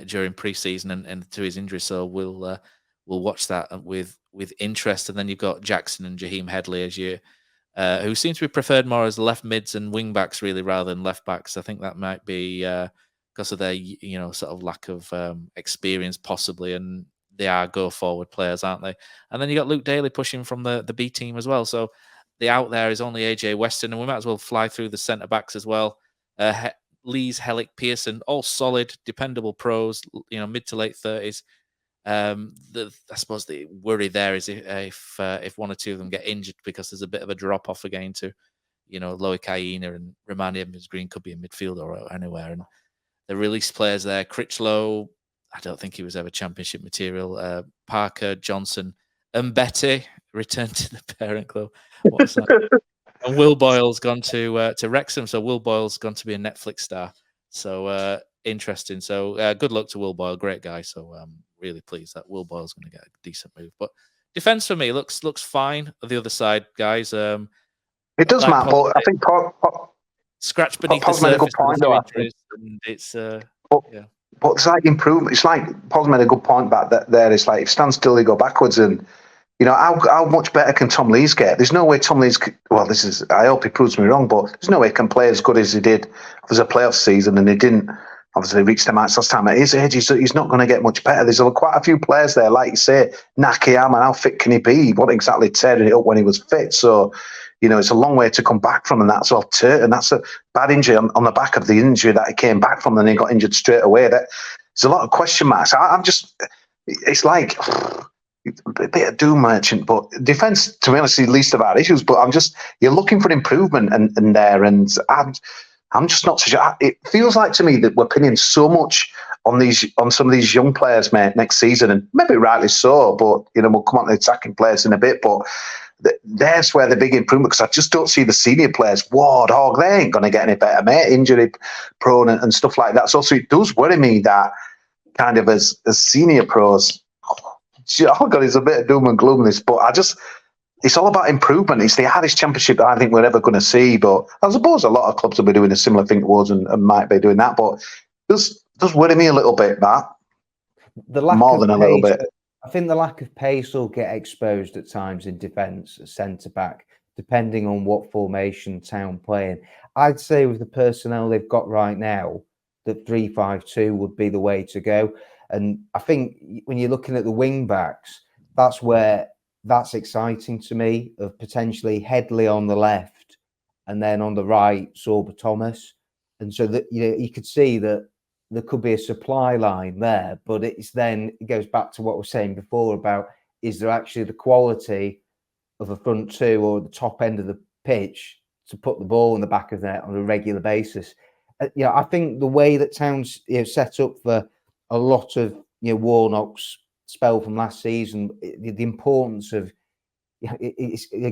during pre-season and to his injury. So we'll watch that with with interest. And then you've got Jackson and Jaheim Headley as you, who seem to be preferred more as left mids and wing backs really rather than left backs. I think that might be because of their sort of lack of experience possibly, and they are go forward players, aren't they? And then you got Luke Daly pushing from the B team as well. So the out there is only AJ Weston, and we might as well fly through the centre backs as well. Lees, Hellick, Pearson, all solid, dependable pros, mid to late 30s. I suppose the worry there is if one or two of them get injured, because there's a bit of a drop off again to, Loic Aina and Romani Evans-Green could be a midfielder or anywhere. And the released players there, Critchlow, I don't think he was ever championship material. Parker, Johnson, and Betty returned to the parent club. What's that? And Will Boyle's gone to Wrexham, so Will Boyle's gone to be a Netflix star. So interesting. So good luck to Will Boyle, great guy. So really pleased that Will Boyle's going to get a decent move. But defense for me looks fine. The other side, guys. It does, Matt. But I think scratch beneath the surface. Made a good point, though. And it's yeah. But it's like improvement. It's like Paul's made a good point back there. It's like if you stand still, you go backwards. And how much better can Tom Lees get? There's no way Tom Lees. I hope he proves me wrong, but there's no way he can play as good as he did as a playoff season, and he didn't obviously reach the match last time. At his age, he's not going to get much better. There's quite a few players there, like you say, Nakayama. How fit can he be? He wasn't exactly tearing it up when he was fit, so. It's a long way to come back from, and that's and that's a bad injury on the back of the injury that he came back from, and he got injured straight away. There's a lot of question marks. It's like a bit of doom merchant, but defence, to be honest, is the least of our issues. But you're looking for improvement and there, and I'm just not so sure. It feels like to me that we're pinning so much on some of these young players, mate, next season, and maybe rightly so. But we'll come on to the attacking players in a bit, but. There's where the big improvement, because I just don't see the senior players. Ward, Hogg, they ain't going to get any better, mate. Injury prone and stuff like that. So it does worry me that kind of as senior pros, oh God, it's a bit of doom and gloom this, but it's all about improvement. It's the hardest championship that I think we're ever going to see. But I suppose a lot of clubs will be doing a similar thing towards and might be doing that. But it does worry me a little bit, Matt. More than a little bit. I think the lack of pace will get exposed at times in defence, centre-back, depending on what formation Town playing. I'd say with the personnel they've got right now, that 3-5-2 would be the way to go. And I think when you're looking at the wing-backs, that's exciting to me, of potentially Headley on the left and then on the right, Sorba Thomas. And so that you could see that there could be a supply line there, but it goes back to what we were saying before about, is there actually the quality of a front two or the top end of the pitch to put the ball in the back of net on a regular basis? I think the way that Town's set up for a lot of Warnock's spell from last season, the importance of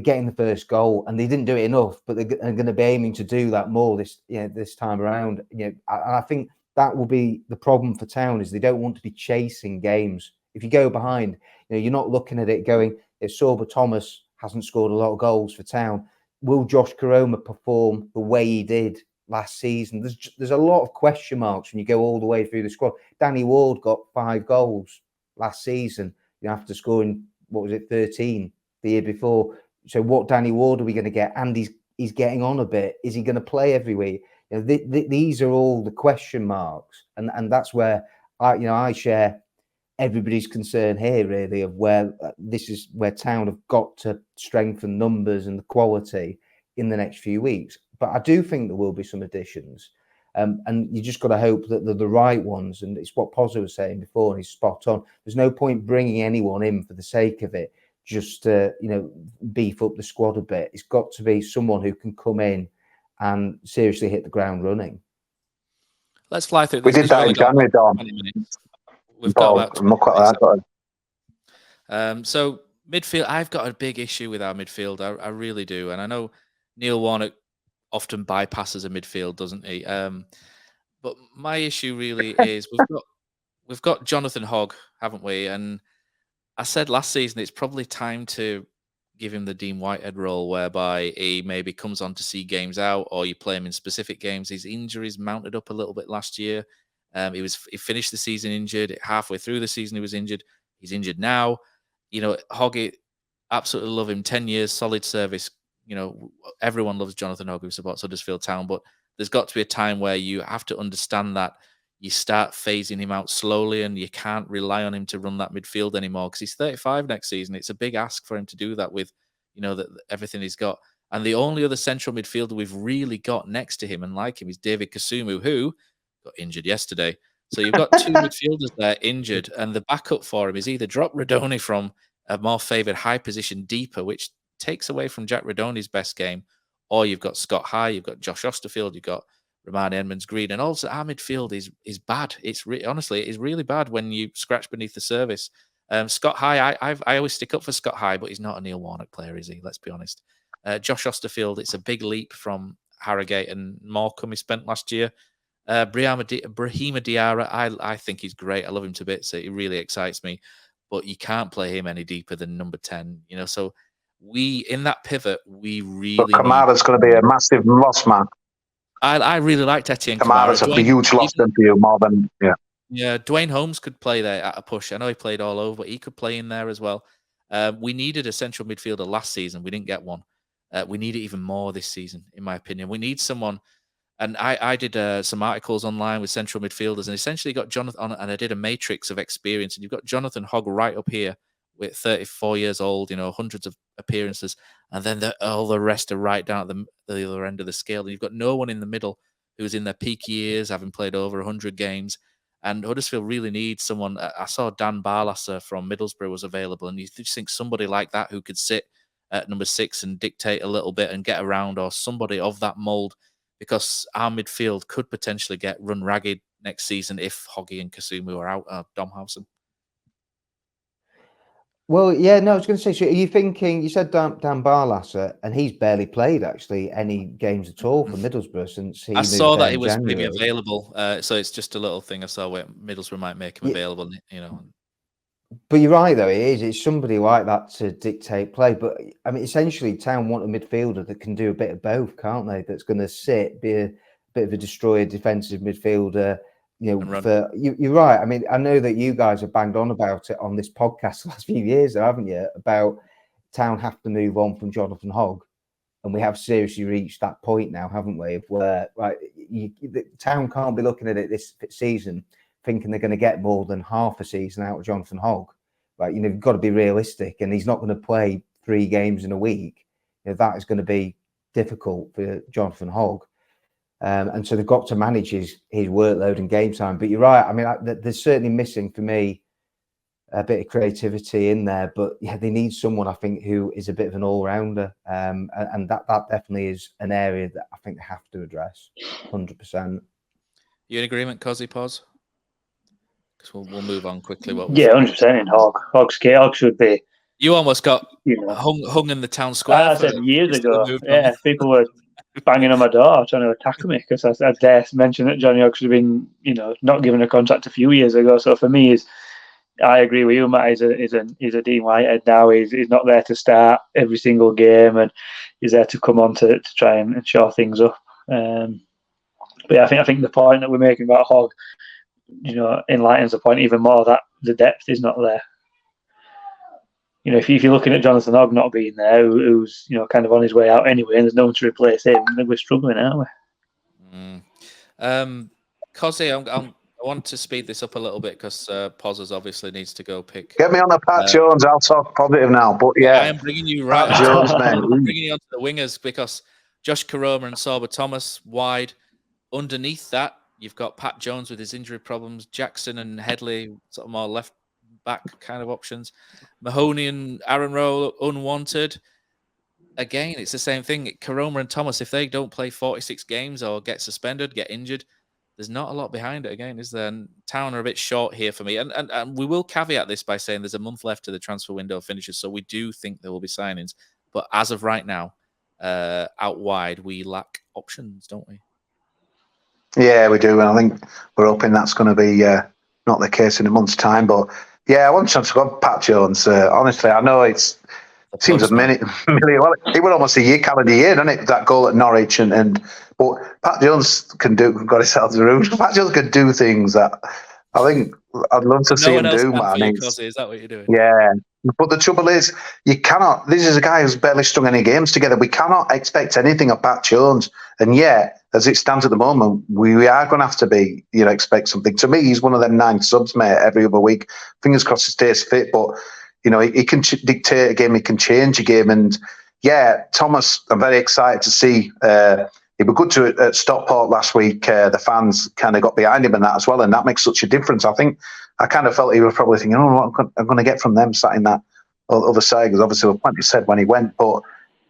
getting the first goal, and they didn't do it enough, but they're going to be aiming to do that more this time around. I think that will be the problem for Town, is they don't want to be chasing games. If you go behind, you're not looking at it going, if Sorba Thomas hasn't scored a lot of goals for Town, will Josh Koroma perform the way he did last season? There's a lot of question marks when you go all the way through the squad. Danny Ward got 5 goals last season, after scoring, 13 the year before. So what Danny Ward are we going to get? And he's getting on a bit. Is he going to play every week? These are all the question marks, and that's where I share everybody's concern here, really, of where this is where Town have got to strengthen numbers and the quality in the next few weeks. But I do think there will be some additions, and you just got to hope that they're the right ones. And it's what Pozza was saying before, and he's spot on. There's no point bringing anyone in for the sake of it, just to beef up the squad a bit. It's got to be someone who can come in and seriously hit the ground running. Let's fly through. We did that in January, Dom. We've got I'm not quite that. So midfield, I've got a big issue with our midfield. I really do, and I know Neil Warnock often bypasses a midfield, doesn't he? But my issue really is we've got Jonathan Hogg, haven't we? And I said last season it's probably time to give him the Dean Whitehead role, whereby he maybe comes on to see games out, or you play him in specific games. His injuries mounted up a little bit last year. He finished the season injured. Halfway through the season, he was injured. He's injured now. Hoggy, absolutely love him. 10 years, solid service. Everyone loves Jonathan Hogg who supports Huddersfield Town, but there's got to be a time where you have to understand that you start phasing him out slowly, and you can't rely on him to run that midfield anymore because he's 35 next season. It's a big ask for him to do that with, everything he's got. And the only other central midfielder we've really got next to him and like him is David Kasumu, who got injured yesterday. So you've got two midfielders there injured, and the backup for him is either drop Radoni from a more favoured high position deeper, which takes away from Jack Radoni's best game, or you've got Scott High, you've got Josh Osterfield, you've got Romani Edmonds-Green, and also our midfield is bad. Honestly, it is really bad when you scratch beneath the surface. Scott High, I always stick up for Scott High, but he's not a Neil Warnock player, is he? Let's be honest. Josh Osterfield, it's a big leap from Harrogate and Morecambe he spent last year. Brahima Diarra, I think he's great. I love him to bits. It really excites me. But you can't play him any deeper than number 10. So in that pivot, we really. But Kamara's going to be a massive loss, man. I really liked Etienne Kamara's a huge loss then for you, more than Yeah, Dwayne Holmes could play there at a push. I know he played all over, but he could play in there as well. We needed a central midfielder last season. We didn't get one. We need it even more this season, in my opinion. We need someone. And I did some articles online with central midfielders, and essentially got Jonathan on, and I did a matrix of experience. And you've got Jonathan Hogg right up here with 34 years old, hundreds of appearances, and then all the rest are right down at the other end of the scale. And you've got no one in the middle who's in their peak years, having played over 100 games. And Huddersfield really needs someone. I saw Dan Barlasser from Middlesbrough was available, and you just think somebody like that who could sit at number 6 and dictate a little bit and get around, or somebody of that mould, because our midfield could potentially get run ragged next season if Hoggy and Kasumu are out. Dom Howson. Well, yeah, no, I was going to say, so are you thinking, you said Dan Barlasser, and he's barely played actually any games at all for Middlesbrough since he I saw that he was January. maybe available. So it's just a little thing I saw where Middlesbrough might make him available, But you're right, though, it's somebody like that to dictate play. But I mean, essentially, Town want a midfielder that can do a bit of both, can't they? That's going to sit, be a bit of a destroyer, defensive midfielder. You're right. I mean, I know that you guys have banged on about it on this podcast the last few years, haven't you? About Town have to move on from Jonathan Hogg, and we have seriously reached that point now, haven't we? Of where the Town can't be looking at it this season thinking they're going to get more than half a season out of Jonathan Hogg. Right? You've got to be realistic, and he's not going to play 3 games in a week. That is going to be difficult for Jonathan Hogg. And so they've got to manage his workload and game time. But you're right. I mean, there's certainly missing for me a bit of creativity in there. But yeah, they need someone, I think, who is a bit of an all-rounder. And that definitely is an area that I think they have to address 100%. You in agreement, Kosi, Poz? Because we'll move on quickly. 100% in Hogg. Hogg should be. You almost got hung in the town square. I said years ago. Yeah, people were banging on my door trying to attack me because I dare mention that Johnny Hogg should have been, not given a contract a few years ago. So for me, I agree with you, Matt. He's a Dean Whitehead now. He's not there to start every single game, and he's there to come on to try and shore things up. But yeah, I think the point that we're making about Hogg, enlightens the point even more that the depth is not there. If you're looking at Jonathan Hogg not being there, who's kind of on his way out anyway, and there's no one to replace him, then we're struggling, aren't we? Kosi, I want to speed this up a little bit because Pozza obviously needs to go pick. Get me on the Pat Jones. I'll talk positive now. But yeah, I am bringing you right. Pat Jones, man. I'm bringing you onto the wingers because Josh Koroma and Sorba Thomas wide. Underneath that, you've got Pat Jones with his injury problems, Jackson and Headley, sort of more left back kind of options. Mahoney and Aaron Rowe unwanted. Again, it's the same thing. Koroma and Thomas, if they don't play 46 games or get suspended, get injured, there's not a lot behind it again, is there? And Town are a bit short here for me. And we will caveat this by saying there's a month left to the transfer window finishes, so we do think there will be signings. But as of right now, out wide, we lack options, don't we? Yeah, we do. And I think we're hoping that's going to be not the case in a month's time. But yeah, I want to go Pat Jones. Honestly, I know it seems a million. Well, it was almost a calendar year, doesn't it? That goal at Norwich, but Pat Jones got himself the route. Pat Jones can do things that I think I'd love to see No him one else do, can man. for you, It's- Kosi. Is that what you're doing? Yeah. But the trouble is, you cannot. This is a guy who's barely strung any games together. We cannot expect anything of Pat Jones. And yet, as it stands at the moment, we are going to have to be, expect something. To me, he's one of them 9 subs, mate, every other week. Fingers crossed he stays fit. But, he can dictate a game, he can change a game. And yeah, Thomas, I'm very excited to see. It was good to at Stockport last week. The fans kind of got behind him and that as well, and that makes such a difference. I think I kind of felt he was probably thinking, what I'm going to get from them sat in that other side, because obviously what plenty said when he went. But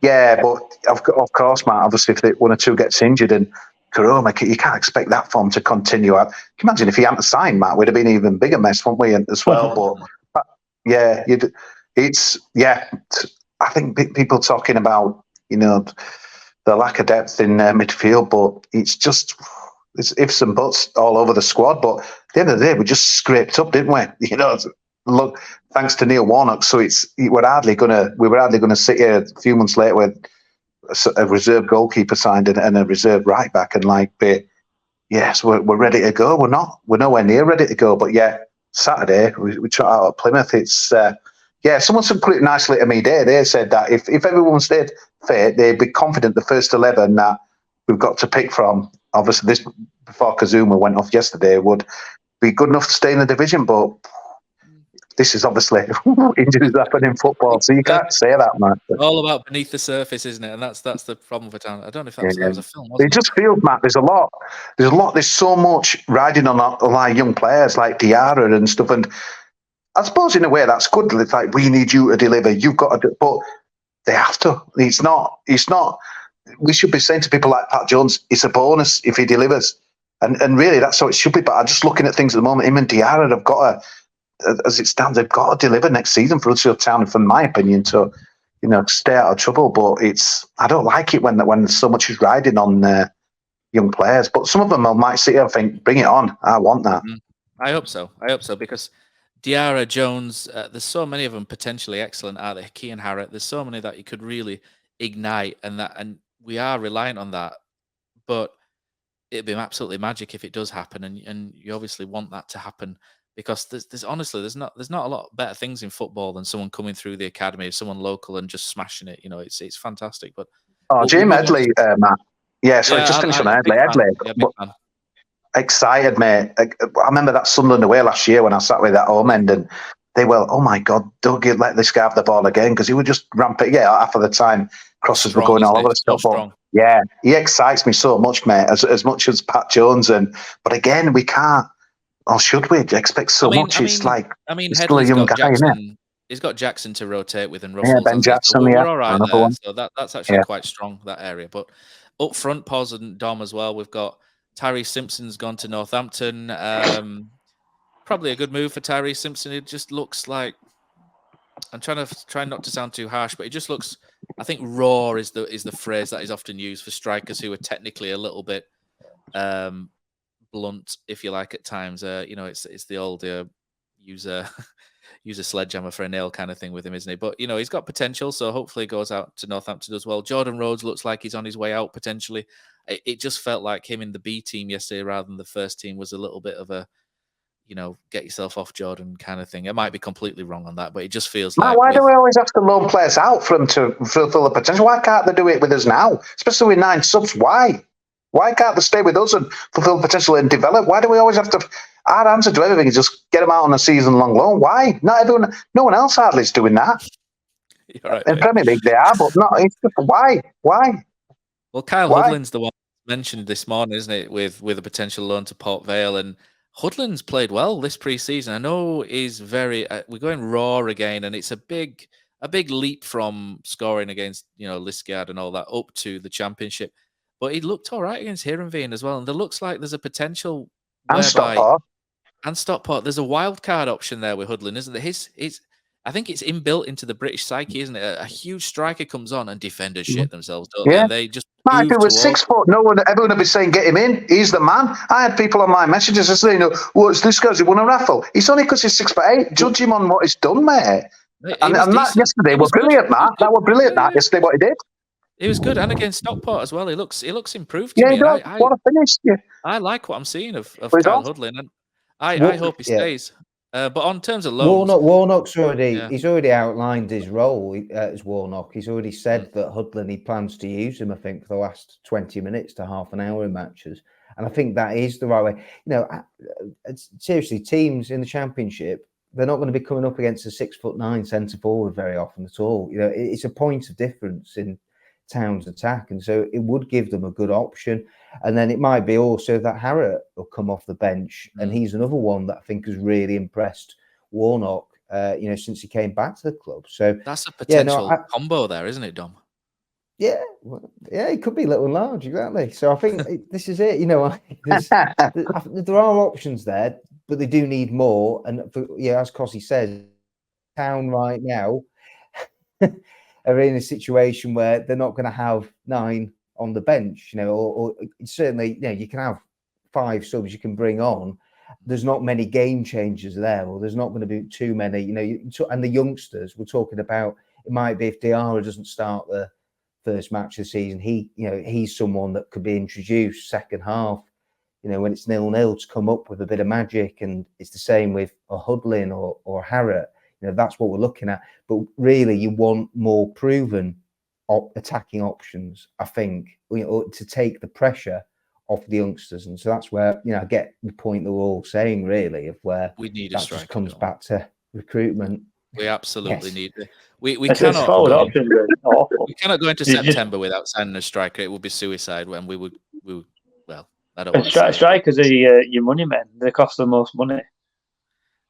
yeah, but of course, Matt, obviously if 1 or 2 gets injured and Karoma, you can't expect that form to continue. Can you imagine if he hadn't signed, Matt, we'd have been an even bigger mess, wouldn't we, as well? But yeah, I think people talking about, the lack of depth in midfield, but it's ifs and buts all over the squad. But at the end of the day, we just scraped up, didn't we? Look, thanks to Neil Warnock. So we were hardly going to sit here a few months later with a reserve goalkeeper signed and a reserve right back and yes, we're ready to go. We're nowhere near ready to go. But yeah, Saturday we try out at Plymouth. It's someone put it nicely to me there. They said that if everyone stayed fit, they'd be confident the first 11 that we've got to pick from, obviously this before Kazuma went off yesterday, would be good enough to stay in the division. But this is obviously injuries happen in football, so you can't say that, man. All about beneath the surface, isn't it? And that's the problem for Town. I don't know if that was a film. Wasn't It just feels, Matt, there's so much riding on our young players like Diarra and stuff, and I suppose in a way that's good. It's like, we need you to deliver. You've got to do, but they have to. It's not. We should be saying to people like Pat Jones, it's a bonus if he delivers, and really that's how it should be. But I'm just looking at things at the moment. Him and Diarra have got to, as it stands, they've got to deliver next season for Huddersfield Town, from my opinion, to stay out of trouble. But I don't like it when so much is riding on young players. But some of them might sit here and think, bring it on. I want that. I hope so because Diarra, Jones, there's so many of them potentially excellent, aren't there? Key and Harrett, there's so many that you could really ignite, and we are reliant on that. But it'd be absolutely magic if it does happen, and you obviously want that to happen, because there's honestly there's not a lot better things in football than someone coming through the academy, someone local and just smashing it. It's fantastic. But Jim Headley, Matt. Yeah, sorry, just finish on Headley. Excited, mate. I remember that Sunderland away last year when I sat with that home end, and they were, oh my God, don't let this guy have the ball again, because he would just ramp it. Yeah, half of the time crosses were going all over the stuff. Yeah, he excites me so much, mate, as much as Pat Jones. But again, we can't, or should we expect so much? It's like, he's still a young guy, isn't it? He's got Jackson to rotate with and Ruffles. Yeah, Ben Jackson, we're all right there. So that's actually quite strong, that area. But up front, Poz and Dom as well, we've got Tyrese Simpson's gone to Northampton. Probably a good move for Tyrese Simpson. It just looks like, I'm trying not to sound too harsh, but it just looks, I think raw is the phrase that is often used for strikers who are technically a little bit blunt, if you like, at times. It's the old use a sledgehammer for a nail kind of thing with him, isn't he? But he's got potential, so hopefully he goes out to Northampton as well. Jordan Rhodes looks like he's on his way out potentially. It just felt like him in the B team yesterday rather than the first team was a little bit of a, get yourself off Jordan kind of thing. I might be completely wrong on that, but it just feels like... Why do we always have to loan players out for them to fulfill the potential? Why can't they do it with us now? Especially with 9 subs, why? Why can't they stay with us and fulfill the potential and develop? Why do we always have to... Our answer to everything is just get them out on a season-long loan. Why? No one else hardly is doing that. Right, in Premier League they are, but not... Why? Well, Kyle Hudlin's the one mentioned this morning, isn't it, with a potential loan to Port Vale, and Hudlin's played well this pre-season. I know he's very... we're going raw again, and it's a big leap from scoring against, Liskeard and all that up to the Championship. But he looked all right against Heerenveen as well, and there looks like there's a potential... And Stockport. There's a wild card option there with Hudlin, isn't there? I think it's inbuilt into the British psyche, isn't it? A huge striker comes on and defenders shit themselves, don't they? And they just... If it was 6 foot, everyone would be saying, get him in. He's the man. I had people on my messages saying, what's this guy? He won a raffle. It's only because he's 6'8". Judge him on what he's done, mate. And that yesterday was brilliant, Matt. That was brilliant, that yesterday, what he did. He was good, and against Stockport as well. He looks improved. What a finish! Yeah. I like what I'm seeing of Kyle Hudlin, and I hope he stays. But on terms of loans, Warnock's he's already outlined his role as Warnock. He's already said that Hudlin, he plans to use him, I think, for the last 20 minutes to half an hour in matches. And I think that is the right way. Seriously, teams in the Championship, they're not going to be coming up against a 6'9" centre forward very often at all. It's a point of difference in Town's attack, and so it would give them a good option. And then it might be also that Harrott will come off the bench, and he's another one that I think has really impressed Warnock, since he came back to the club. So that's a potential combo there, isn't it, Dom? Yeah, it could be little and large, exactly. So I think this is it. There are options there, but they do need more. And as Kosi says, Town right now are in a situation where they're not going to have 9 on the bench, or certainly, you can have 5 subs you can bring on. There's not many game changers there, or there's not going to be too many, and the youngsters we're talking about, it might be if Diarra doesn't start the first match of the season, he's someone that could be introduced second half, when it's 0-0 to come up with a bit of magic. And it's the same with a Hudlin or Harrott. That's what we're looking at. But really, you want more proven attacking options, I think, to take the pressure off the youngsters. And so that's where, I get the point that we're all saying, really, of where we need that just comes back to recruitment. We absolutely need it. We cannot go into September without signing a striker. It would be suicide when we would I don't want to say strikers are your money men. They cost the most money.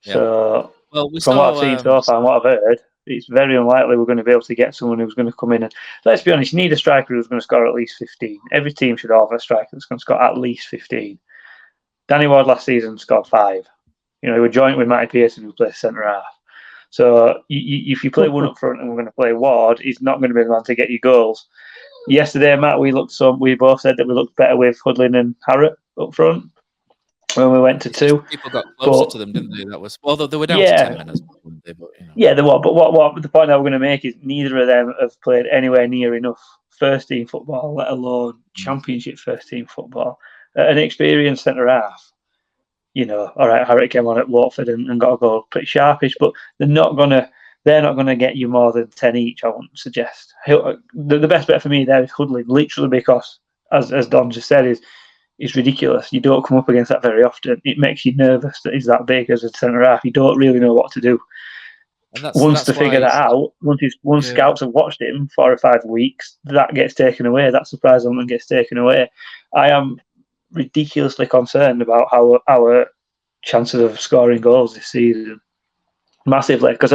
Yeah. So from what I've seen so far and what I've heard, it's very unlikely we're going to be able to get someone who's going to come in. And let's be honest, you need a striker who's going to score at least 15. Every team should have a striker that's going to score at least 15. Danny Ward last season scored 5. He was joint with Matty Pearson, who plays centre half. So if you play one up front and we're going to play Ward, he's not going to be the man to get you goals. Yesterday, Matt, we both said that we looked better with Hudlin and Harrott up front when we went to 2. People got closer to them, didn't they? That was, although they were down to 10 minutes. Yeah, they were. But what the point that we're going to make is neither of them have played anywhere near enough first team football, let alone Championship first team football. An experienced centre half. All right, Harrott came on at Watford and got a goal pretty sharpish, but they're not gonna get you more than 10 each, I wouldn't suggest. The best bet for me there is Hudlin, literally because, as Don just said, is ridiculous. You don't come up against that very often. It makes you nervous that he's that big as a centre half. You don't really know what to do. Once they figure that out, once scouts have watched him 4 or 5 weeks, that gets taken away. That surprise element gets taken away. I am ridiculously concerned about our chances of scoring goals this season, massively, because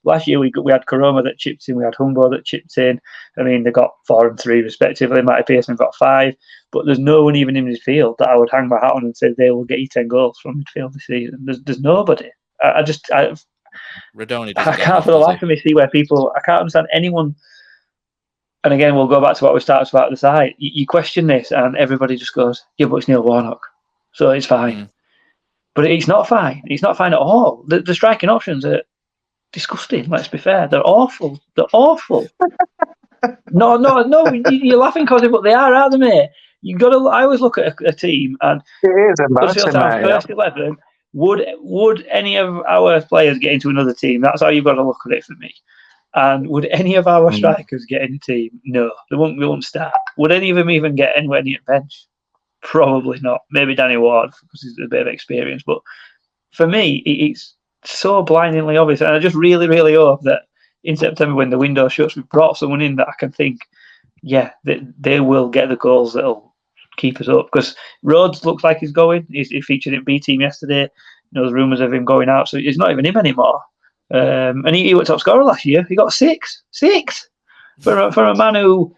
last year we had Koroma that chipped in, we had Humbo that chipped in. I mean, they got 4 and 3 respectively. Matty Pearson got 5, but there's no one even in midfield that I would hang my hat on and say they will get you 10 goals from midfield this season. There's nobody. I can't for the life of me see where people. I can't understand anyone. And again, we'll go back to what we started about at the side. You question this, and everybody just goes, "Yeah, but it's Neil Warnock, so it's fine." But it's not fine. It's not fine at all. The striking options are disgusting. Let's be fair; they're awful. They're awful. No. You're laughing, Kosi, but they are, aren't they, mate? You got to. I always look at a team, and it is embarrassing. First 11. Would any of our players get into another team? That's how you've got to look at it for me. And would any of our strikers get in the team? No, they won't start. Would any of them even get anywhere near the bench? Probably not. Maybe Danny Ward, because he's a bit of experience. But for me, it's so blindingly obvious. And I just really, really hope that in September, when the window shuts, we've brought someone in that I can think, they will get the goals that'll keep us up. Because Rhodes looks like he's going. He featured in B Team yesterday. There's rumours of him going out, so it's not even him anymore. And he was top scorer last year. He got 6 for a man who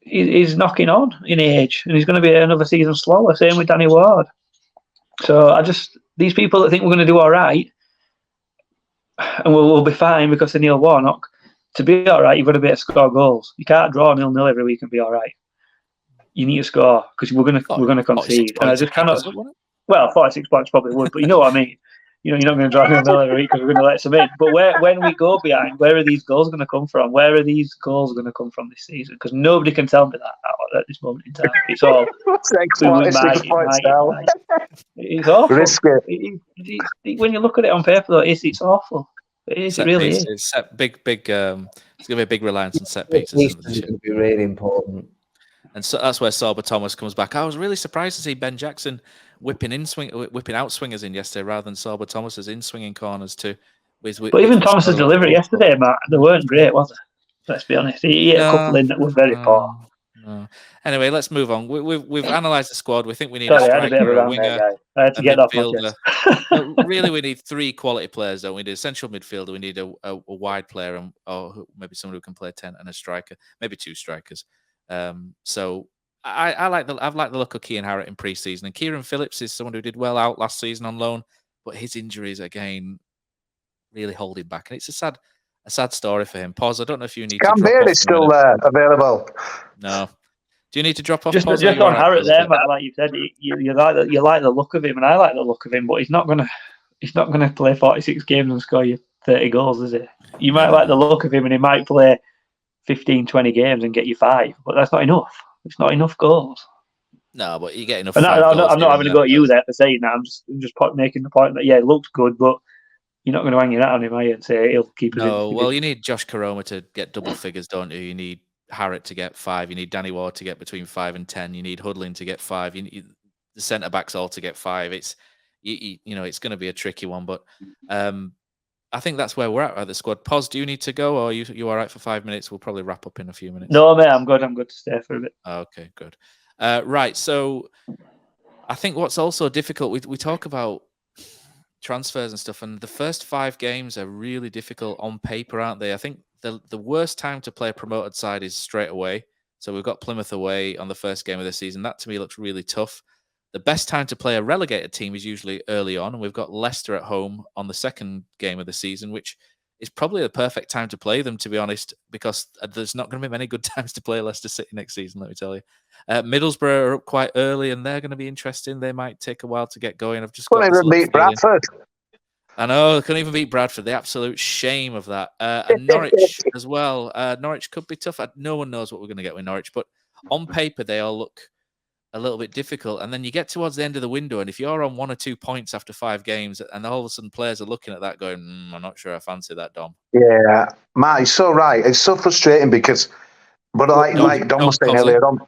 is knocking on in age, and he's going to be another season slower. Same with Danny Ward. So these people that think we're going to do all right and we'll be fine because of Neil Warnock. To be all right, you've got to be able to score goals. You can't draw 0-0 every week and be all right. You need to score because we're going to concede, and I just cannot. Well, 46 points probably would, but you know what I mean. You're not going to drive 0-0 every week because we're going to let some in. But when we go behind, where are these goals going to come from? Where are these goals going to come from this season? Because nobody can tell me that at this moment in time. It's all It's awful. Risky. When you look at it on paper, though, it's awful. It is. It really is. It's big. It's going to be a big reliance on set pieces. It's going to be really important. And so that's where Sorba Thomas comes back. I was really surprised to see Ben Jackson whipping out swingers in yesterday rather than Sorba Thomas's in swinging corners too. But even Thomas's delivery yesterday, Matt, they weren't great, was it? Let's be honest. He hit a couple in that were very poor. No. Anyway, let's move on. We've analysed the squad. We think we need Sorry, a I had a bit striker, of a a winger, guy. I had to get off my chest. Really, we need 3 quality players, don't we? We need a central midfielder. We need a wide player, or maybe someone who can play 10, and a striker, maybe 2 strikers. So I've liked the look of Kean Harrett in pre-season, and Kieran Phillips is someone who did well out last season on loan, but his injuries again really hold him back, and it's a sad story for him. Pause. I don't know if you need to drop off. Is still available. No. Do you need to drop off? Just on Harrett there, Matt, like you said, you like the look of him, and I like the look of him, but he's not gonna play 46 games and score you 30 goals, is he? You might like the look of him, and he might play 15, 20 games and get you 5, but that's not enough. It's not enough goals. No, but you get enough. I'm not having to go at you there for saying that. I'm just making the point that it looked good, but you're not going to hang your hat on him, are you, and say he'll keep us in. No, well, you need Josh Karoma to get double figures, don't you? You need Harrett to get 5. You need Danny Ward to get between 5 and 10. You need Hudlin to get 5. You need the centre backs all to get 5. It's it's going to be a tricky one, but I think that's where we're at the squad. Poz, do you need to go, or are you all right for 5 minutes? We'll probably wrap up in a few minutes. No, mate, I'm good. I'm good to stay for a bit. Okay, good. Right, so I think what's also difficult, we talk about transfers and stuff, and the first 5 games are really difficult on paper, aren't they? I think the worst time to play a promoted side is straight away. So we've got Plymouth away on the first game of the season. That to me looks really tough. The best time to play a relegated team is usually early on, and we've got Leicester at home on the second game of the season, which is probably the perfect time to play them, to be honest, because there's not going to be many good times to play Leicester City next season, let me tell you. Middlesbrough are up quite early, and they're going to be interesting. They might take a while to get going. I've just couldn't even beat Bradford. I know, they couldn't even beat Bradford. The absolute shame of that. And Norwich as well. Norwich could be tough. No one knows what we're going to get with Norwich, but on paper, they all look a little bit difficult. And then you get towards the end of the window, and if you're on 1 or 2 points after 5 games, and all of a sudden players are looking at that going, I'm not sure I fancy that, Dom. Yeah, Matt, you're so right. It's so frustrating because, but like Dom was saying earlier on,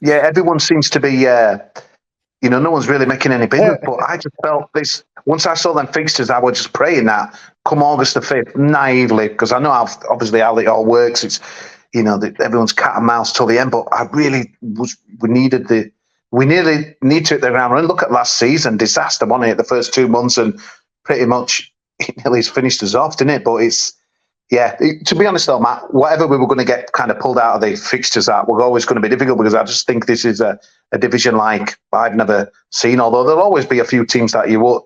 yeah, everyone seems to be, no one's really making any business. But I just felt this, once I saw them fixtures, I was just praying that come August the 5th, naively, because I know obviously how it all works. It's, everyone's cat and mouse till the end, but I really we nearly need to hit the ground running. Look at last season, disaster, wasn't it? The first 2 months, and pretty much it nearly finished us off, didn't it? But to be honest though, Matt, whatever we were going to get kind of pulled out of the fixtures that were always going to be difficult, because I just think this is a division like I've never seen, although there'll always be a few teams that you won't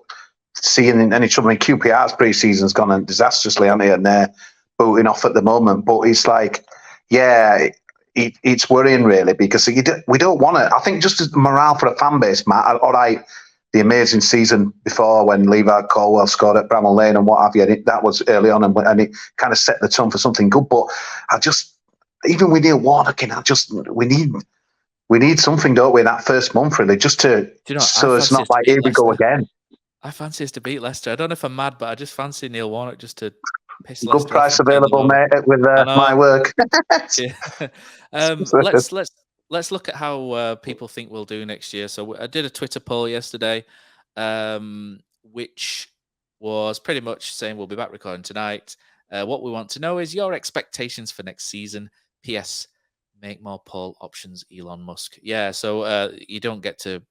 see in any trouble. I mean, QPR's pre-season's gone disastrously, hasn't it? And they're booting off at the moment. But it's like, it's worrying really, because we don't want to. I think just as morale for a fan base, Matt. All right, the amazing season before when Levi Colwell scored at Bramall Lane and what have you, that was early on, and it kind of set the tone for something good. But even with Neil Warnock in, we need something, don't we, that first month really, just to so it's not like here we go again. I fancy us to beat Leicester. I don't know if I'm mad, but I just fancy Neil Warnock just to piss Leicester good price available, mate, with my work. Let's look at how people think we'll do next year. So I did a Twitter poll yesterday, which was pretty much saying we'll be back recording tonight. What we want to know is your expectations for next season. P.S. Make more poll options, Elon Musk. Yeah, so you don't get to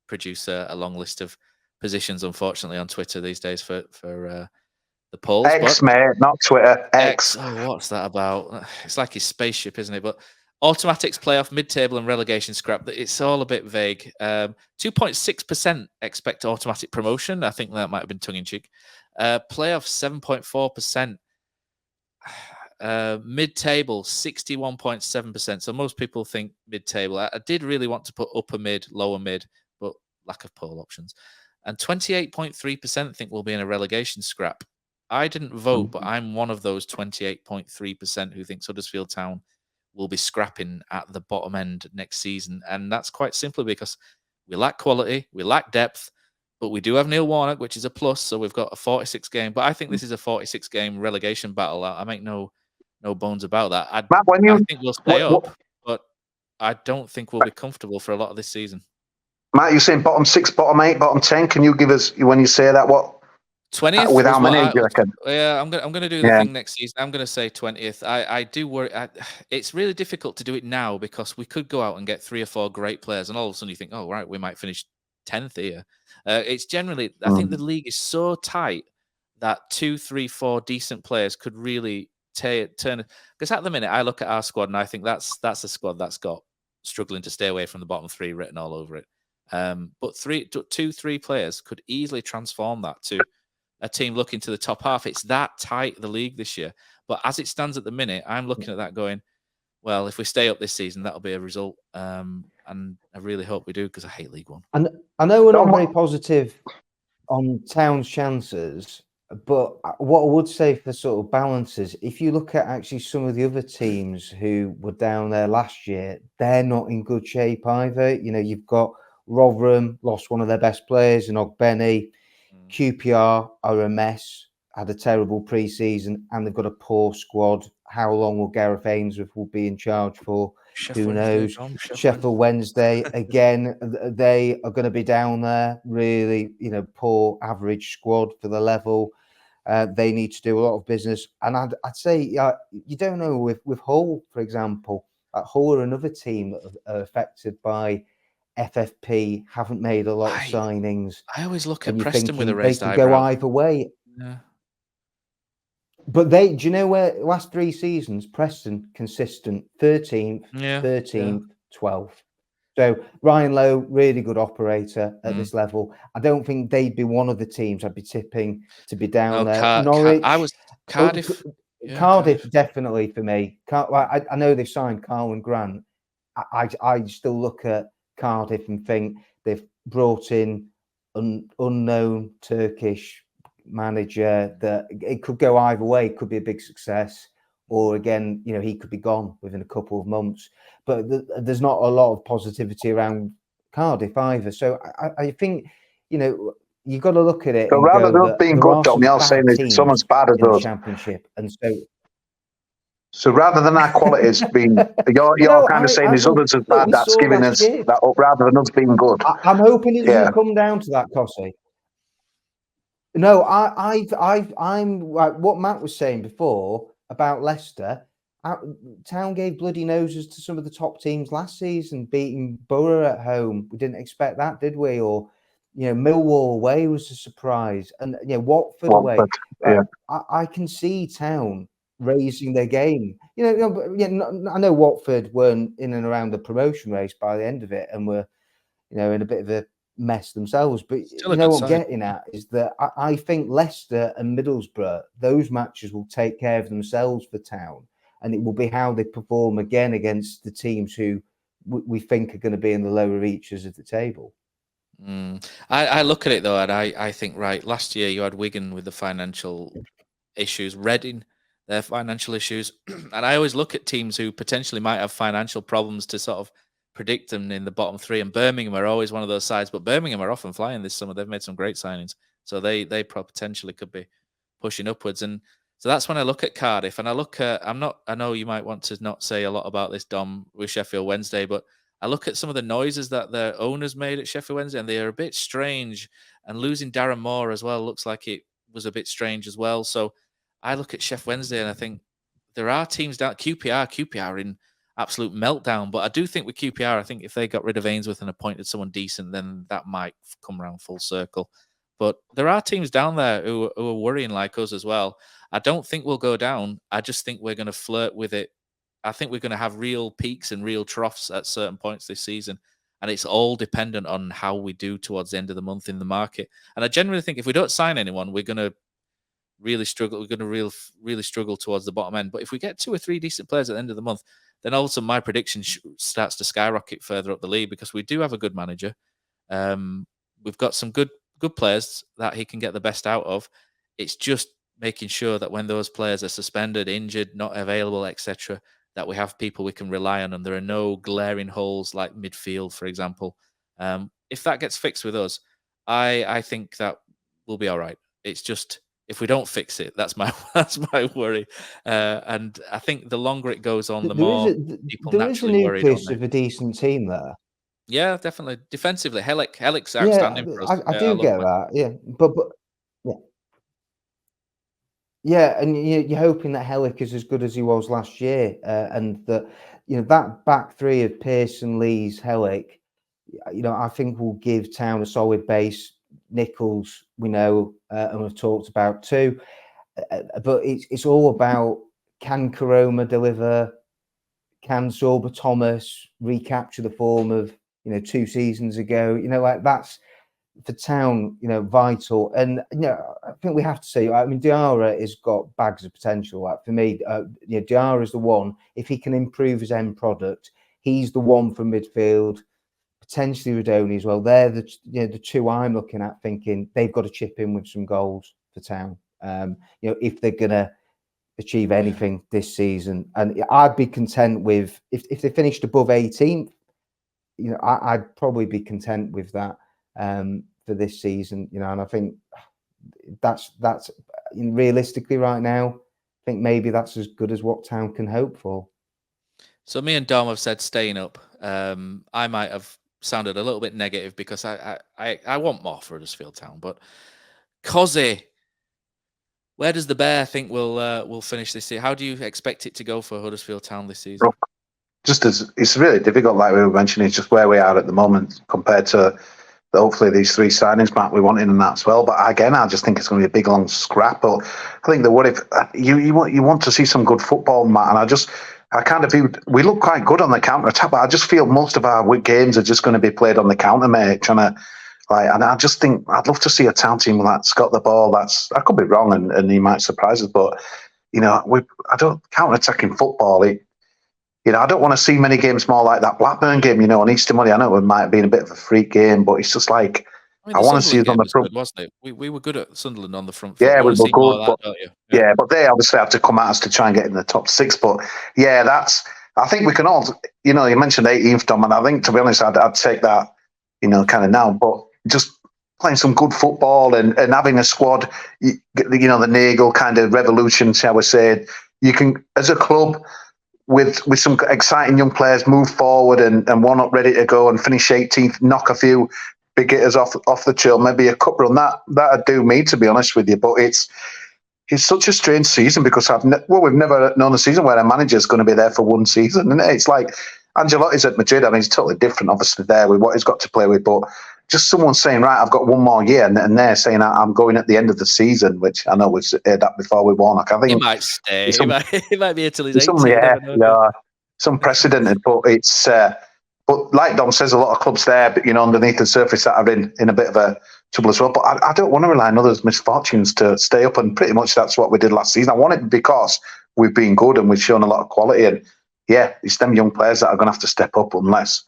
produce a long list of positions, unfortunately, on Twitter these days for the polls. Mate, not Twitter. X. Oh, what's that about? It's like his spaceship, isn't it? But automatics, playoff, mid-table, and relegation scrap. It's all a bit vague. 2.6% expect automatic promotion. I think that might have been tongue-in-cheek. Playoff, 7.4%. Mid-table, 61.7%. So most people think mid-table. I did really want to put upper mid, lower mid, but lack of poll options. And 28.3% think we'll be in a relegation scrap. I didn't vote, but I'm one of those 28.3% who thinks Huddersfield Town will be scrapping at the bottom end next season. And that's quite simply because we lack quality, we lack depth, But we do have Neil Warnock, which is a plus. So we've got a 46 game. But I think this is a 46 game relegation battle. I make no bones about that. Matt, I think we'll stay what- up, but I don't think we'll be comfortable for a lot of this season. Matt, you're saying bottom 6, bottom 8, bottom 10. Can you give us, when you say that, what 20th with how many? Do you reckon? Yeah, I'm gonna do the thing next season. I'm gonna say 20th. I do worry. It's really difficult to do it now because we could go out and get 3 or 4 great players, and all of a sudden you think, oh right, we might finish 10th here. It's generally, I think the league is so tight that 2, 3, 4 decent players could really turn. Because at the minute, I look at our squad and I think that's a squad that's got struggling to stay away from the bottom 3 written all over it. But 2, 3 players could easily transform that to a team looking to the top half. It's that tight, the league this year. But as it stands at the minute, I'm looking at that going, well, if we stay up this season, that'll be a result. And I really hope we do because I hate League One. And I know we're not very positive on Town's chances, but what I would say for sort of balances, if you look at actually some of the other teams who were down there last year, they're not in good shape either. You know, you've got Rotherham, lost one of their best players in Ogbeni. QPR are a mess, had a terrible pre-season, and they've got a poor squad. How long will Gareth Ainsworth will be in charge for? Who knows? Sheffield Wednesday, again, they are going to be down there. Really, poor average squad for the level. They need to do a lot of business. And I'd say, you don't know with Hull, for example. Hull are another team that are affected by FFP, haven't made a lot of signings. I always look at Preston with a raised eyebrow. They eyebrow. could go either way. Yeah. But do you know where last 3 seasons, Preston consistent 13th, 12th. So Ryan Lowe, really good operator at this level. I don't think they'd be one of the teams I'd be tipping to be down there. Norwich, Cardiff. Cardiff definitely for me. I know they've signed Carl and Grant. I still look at Cardiff and think they've brought in an unknown Turkish manager that it could go either way. It could be a big success, or again, he could be gone within a couple of months. But there's not a lot of positivity around Cardiff either. So I think you've got to look at it. So rather than us being good, Dom, you're saying that someone's bad as us. Championship, and so rather than our qualities being, you're kind of saying there's others as bad. That's giving us that up rather than us being good. I'm hoping it doesn't come down to that, Kosi. No, I'm like what Matt was saying before about Leicester. Town gave bloody noses to some of the top teams last season, beating Borough at home. We didn't expect that, did we? Or Millwall away was a surprise, and Watford away. I can see Town raising their game. I know Watford weren't in and around the promotion race by the end of it, and were in a bit of a mess themselves. But what I'm getting at is that I think Leicester and Middlesbrough, those matches will take care of themselves for Town, and it will be how they perform again against the teams who we think are going to be in the lower reaches of the table. I look at it though, and I think, right, last year you had Wigan with the financial issues, Reading their financial issues, and I always look at teams who potentially might have financial problems to sort of predict them in the bottom 3, and Birmingham are always one of those sides, but Birmingham are often flying this summer. They've made some great signings, so they potentially could be pushing upwards. And so that's when I look at Cardiff, and I look at, I know you might want to not say a lot about this, Dom, with Sheffield Wednesday, but I look at some of the noises that their owners made at Sheffield Wednesday, and they are a bit strange, and losing Darren Moore as well looks like it was a bit strange as well. So I look at Sheffield Wednesday and I think there are teams down. QPR in absolute meltdown. But I do think with QPR, I think if they got rid of Ainsworth and appointed someone decent, then that might come around full circle. But there are teams down there who are worrying like us as well. I don't think we'll go down. I just think we're going to flirt with it. I think we're going to have real peaks and real troughs at certain points this season. And it's all dependent on how we do towards the end of the month in the market. And I generally think if we don't sign anyone, we're going to really struggle. We're going to really struggle towards the bottom end. But if we get 2 or 3 decent players at the end of the month, then also my prediction starts to skyrocket further up the league, because we do have a good manager. We've got some good players that he can get the best out of. It's just making sure that when those players are suspended, injured, not available, etc., that we have people we can rely on, and there are no glaring holes like midfield, for example. If that gets fixed with us, I think that will be all right. It's just if we don't fix it, that's my worry. And I think the longer it goes on, the more people there is a naturally worry, don't nucleus they? of a decent team there. Yeah, definitely. Defensively, Helik's Yeah, outstanding for us. I I do love get him. that. Yeah, but yeah, yeah, and you're hoping that Helik is as good as he was last year, and that that back three of Pearson, Lees, Helik, I think will give Town a solid base. Nichols, we know, and we've talked about too, but it's all about, can Karoma deliver? Can Sorba Thomas recapture the form of 2 seasons ago? Like that's for Town, vital. And I think we have to say, I mean, Diarra has got bags of potential. Like for me, Diarra is the one. If he can improve his end product, he's the one from midfield. Potentially Radoni as well. They're the two I'm looking at, thinking they've got to chip in with some goals for Town. If they're gonna achieve anything this season, and I'd be content with if they finished above 18th. I'd probably be content with that for this season. And I think that's realistically right now. I think maybe that's as good as what Town can hope for. So me and Dom have said staying up. I might have sounded a little bit negative because I want more for Huddersfield Town, but Kosi, where does the Bear think will finish this year? How do you expect it to go for Huddersfield Town this season? It's really difficult, like we were mentioning. It's just where we are at the moment compared to hopefully these 3 signings, Matt, we want in and that as well. But again, I just think it's going to be a big long scrap. But I think that what if you want to see some good football, Matt, and we look quite good on the counter attack, but I just feel most of our games are just going to be played on the counter, mate. And I just think I'd love to see a Town team that's got the ball. I could be wrong, and he might surprise us, but I don't counter attacking football. I don't want to see many games more like that Blackburn game, on Easter Monday. I know it might have been a bit of a freak game, but it's just like, I want to see it on the front. Good, wasn't it? We were good at Sunderland on the front foot. Yeah, we were good. That, don't you? Yeah, but they obviously have to come at us to try and get in the top 6. But yeah, I think we can all, you mentioned 18th, Dom, and I think, to be honest, I'd take that, kind of now. But just playing some good football and having a squad, the Nagel kind of revolution, shall we say, you can, as a club, with some exciting young players, move forward and one up ready to go and finish 18th, knock a few big hitters off the trail, maybe a cup run. That'd do me, to be honest with you. But it's such a strange season because we've never known a season where a manager's going to be there for one season, isn't it? It's like Ancelotti's at Madrid. I mean, it's totally different, obviously, there with what he's got to play with, but just someone saying, right, I've got one more year, and they're saying I'm going at the end of the season, which I know we've heard that before with Warnock. I think he might stay. He might be here till he's 18. It's unprecedented, but it's. But like Dom says, a lot of clubs there, but underneath the surface that are in a bit of a trouble as well. But I don't want to rely on others' misfortunes to stay up, and pretty much that's what we did last season. I want it because we've been good and we've shown a lot of quality, and yeah, it's them young players that are going to have to step up unless.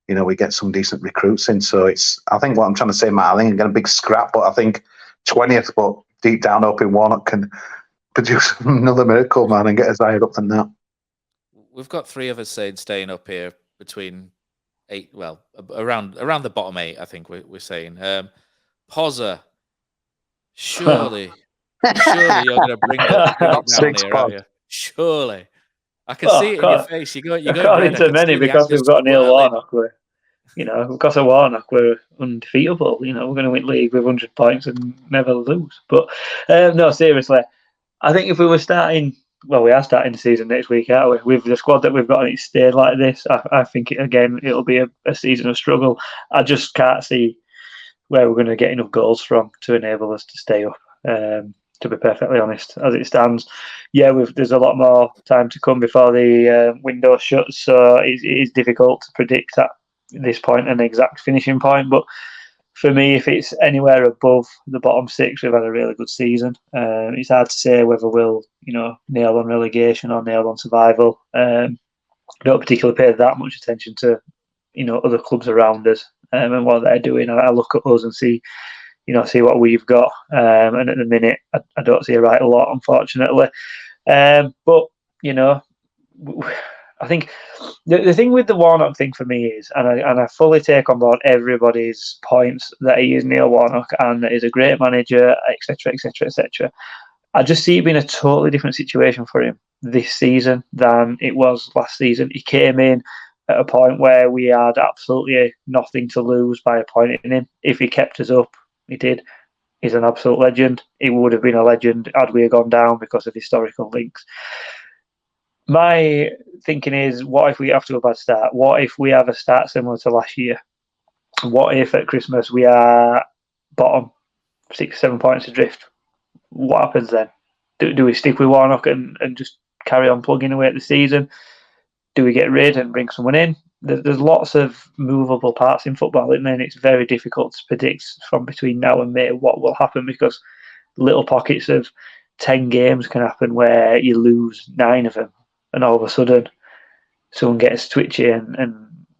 We get some decent recruits in. So I think what I'm trying to say, Matt, I think I'm getting a big scrap, but I think 20th, but deep down hoping Warnock can produce another miracle, man, and get us higher up than that. We've got 3 of us saying staying up here between 8, well, around the bottom 8, I think we're saying. Pozza, surely you're going to bring it down here, aren't you? Surely. I can see it in your face. You're going according to many, because we've got Neil Warnock. Because of Warnock, we're undefeatable. We're going to win league with 100 points and never lose. But no, seriously, I think if we were starting, we are starting the season next week, aren't we? With the squad that we've got, and it's stayed like this, I think it'll be a season of struggle. I just can't see where we're going to get enough goals from to enable us to stay up. To be perfectly honest, as it stands, there's a lot more time to come before the window shuts, so it is difficult to predict at this point an exact finishing point. But for me, if it's anywhere above the bottom 6, we've had a really good season. It's hard to say whether we'll, nail on relegation or nail on survival. I don't particularly pay that much attention to, other clubs around us and what they're doing. I look at us and see what we've got. And at the minute, I don't see a lot, unfortunately. But, I I think the thing with the Warnock thing for me is, and I fully take on board everybody's points that he is Neil Warnock and that he's a great manager, etc., etc., etc. I just see it being a totally different situation for him this season than it was last season. He came in at a point where we had absolutely nothing to lose by appointing him. If he kept us up, he did. He's an absolute legend. He would have been a legend had we gone down because of historical links. My thinking is, what if we have to a bad start? What if we have a start similar to last year? What if at Christmas we are bottom 6, 7 points adrift? What happens then? Do we stick with Warnock and just carry on plugging away at the season? Do we get rid and bring someone in? There's lots of movable parts in football, and then it's very difficult to predict from between now and May what will happen, because little pockets of 10 games can happen where you lose 9 of them, and all of a sudden someone gets twitchy and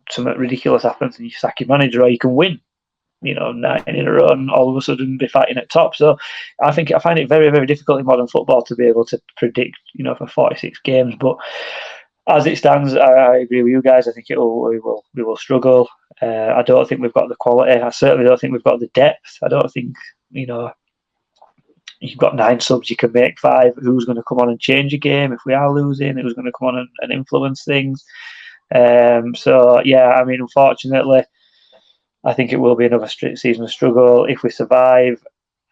something ridiculous happens and you sack your manager, or you can win, 9 in a row and all of a sudden be fighting at top. So I find it very, very difficult in modern football to be able to predict, for 46 games. But as it stands, I agree with you guys. I think we will struggle. I don't think we've got the quality. I certainly don't think we've got the depth. I don't think, you've got 9 subs, you can make 5. Who's going to come on and change a game if we are losing? Who's going to come on and influence things? So, yeah, I mean, unfortunately, I think it will be another season of struggle if we survive.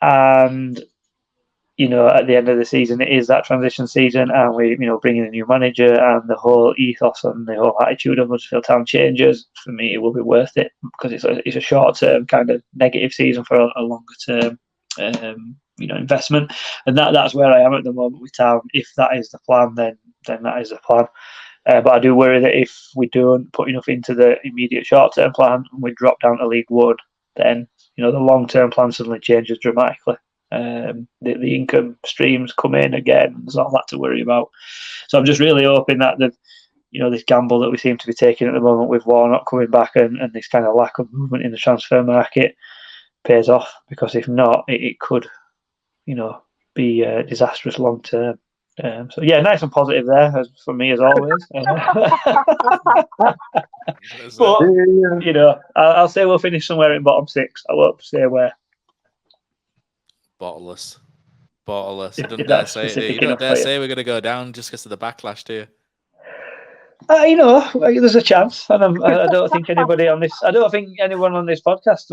And, at the end of the season, it is that transition season, and we, bring in a new manager, and the whole ethos and the whole attitude of Huddersfield Town changes. For me, it will be worth it, because it's a short-term kind of negative season for a longer-term investment, and that's where I am at the moment with Town. If that is the plan, then that is the plan. But I do worry that if we don't put enough into the immediate short-term plan and we drop down to League One, then the long-term plan suddenly changes dramatically. The income streams come in again. There's not that to worry about. So I'm just really hoping that this gamble that we seem to be taking at the moment with Warnock coming back and this kind of lack of movement in the transfer market pays off, because if not, it could be disastrous long term. So yeah, nice and positive there for me as always. But I'll say we'll finish somewhere in bottom 6. I won't say where. Bottleless. You don't dare say it. You don't dare say we're going to go down just because of the backlash, do you? There's a chance, and I don't think anybody on this. I don't think anyone on this podcast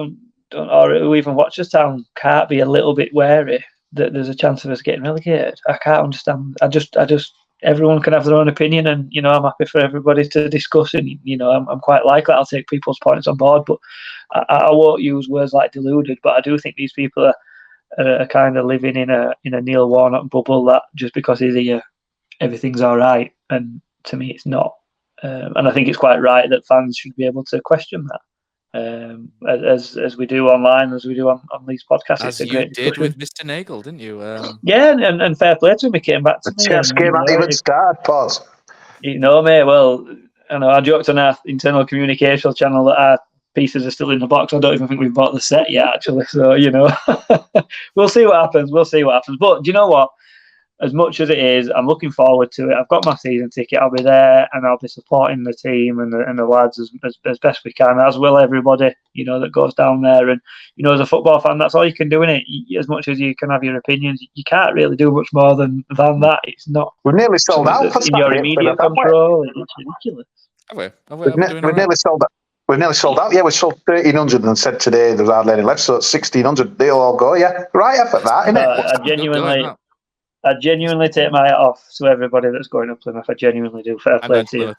or who even watches Town can't be a little bit wary that there's a chance of us getting relegated. I can't understand. I just everyone can have their own opinion, and I'm happy for everybody to discuss. And I'm quite likely I'll take people's points on board, but I won't use words like deluded. But I do think these people are kind of living in a Neil Warnock bubble, that just because he's here, everything's all right. And to me, it's not. And I think it's quite right that fans should be able to question that. As we do online, as we do on these podcasts. As you did with Mr. Nagel, didn't you? Yeah, and fair play to him. He came back to me. Chess game hasn't even started, Poz. Mate, well, I joked on our internal communication channel that our pieces are still in the box. I don't even think we've bought the set yet, actually. So, we'll see what happens. But do you know what? As much as it is, I'm looking forward to it. I've got my season ticket. I'll be there, and I'll be supporting the team and the lads as best we can, as will everybody, that goes down there. And, as a football fan, that's all you can do, innit? As much as you can have your opinions, you can't really do much more than that. It's not. We're nearly sold out for in your immediate control. It's ridiculous. We've nearly sold out. We've nearly sold out. Yeah, we sold 1,300 and said today there's hardly any left, so it's 1,600. They'll all go, yeah. Right effort, that, innit? I genuinely take my hat off to everybody that's going to Plymouth. I genuinely do. Fair play to you.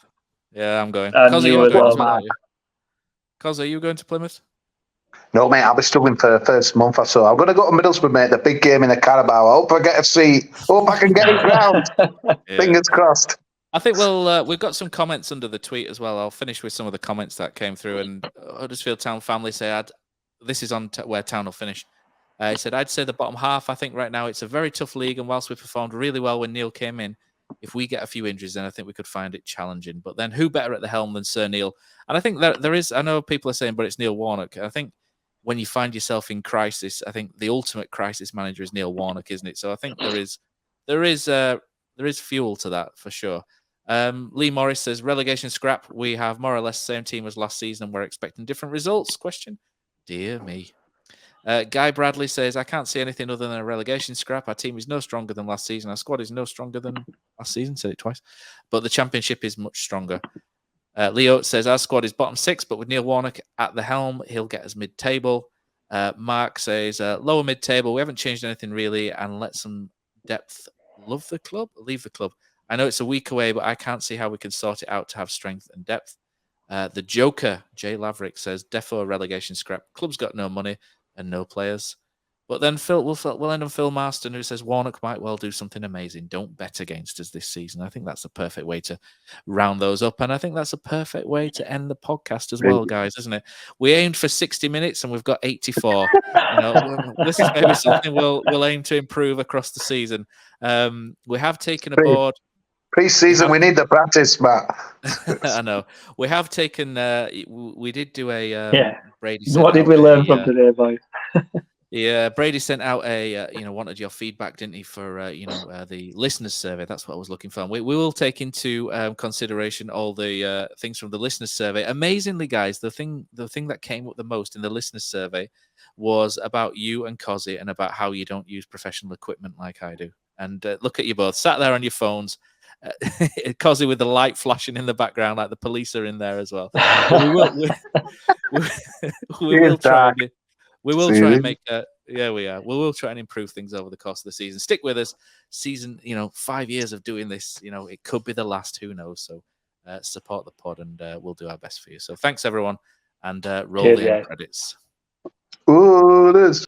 Yeah, I'm going. And you as well. Cos, are you going to Plymouth? No, mate, I'll be struggling for the first month or so. I'm going to go to Middlesbrough, mate, the big game in the Carabao. I hope I get a seat. Hope I can get it round. Yeah. Fingers crossed. I think we've got some comments under the tweet as well. I'll finish with some of the comments that came through. And Huddersfield Town family said, this is on where Town will finish. He said, I'd say the bottom half. I think right now it's a very tough league, and whilst we performed really well when Neil came in, if we get a few injuries, then I think we could find it challenging. But then who better at the helm than Sir Neil? And I think that there is, I know people are saying, but it's Neil Warnock. I think when you find yourself in crisis, I think the ultimate crisis manager is Neil Warnock, isn't it? So I think there is fuel to that for sure. Lee Morris says, relegation scrap. We have more or less the same team as last season and we're expecting different results? Dear me. Guy Bradley says, I can't see anything other than a relegation scrap. Our team is no stronger than last season. Our squad is no stronger than last season. Said it twice. But the championship is much stronger. Leo says, our squad is bottom 6, but with Neil Warnock at the helm, he'll get us mid-table. Mark says, lower mid-table. We haven't changed anything really and let some depth leave the club. I know it's a week away, but I can't see how we can sort it out to have strength and depth. The Joker, Jay Laverick, says, defo relegation scrap. Club's got no money and no players. But then we'll end on Phil Marston, who says Warnock might well do something amazing. Don't bet against us this season. I think that's the perfect way to round those up. And I think that's a perfect way to end the podcast as well, guys, isn't it? We aimed for 60 minutes and we've got 84. This is maybe something we'll aim to improve across the season. We have taken aboard... Pre-season, we need the practice, Matt. I know. We have taken... we did do a... Brady. What did we learn from today, boy? Yeah, Brady sent out a wanted your feedback, didn't he, for the listeners survey? That's what I was looking for. And we will take into consideration all the things from the listeners survey. Amazingly, guys, the thing that came up the most in the listeners survey was about you and Kosi and about how you don't use professional equipment like I do. And look at you both sat there on your phones. Kosi with the light flashing in the background, like the police are in there as well. But we will try. We will try and make we will try and improve things over the course of the season. Stick with us. Season, 5 years of doing this, it could be the last, who knows? So support the pod and we'll do our best for you. So thanks everyone and roll the end credits. Oh, it is.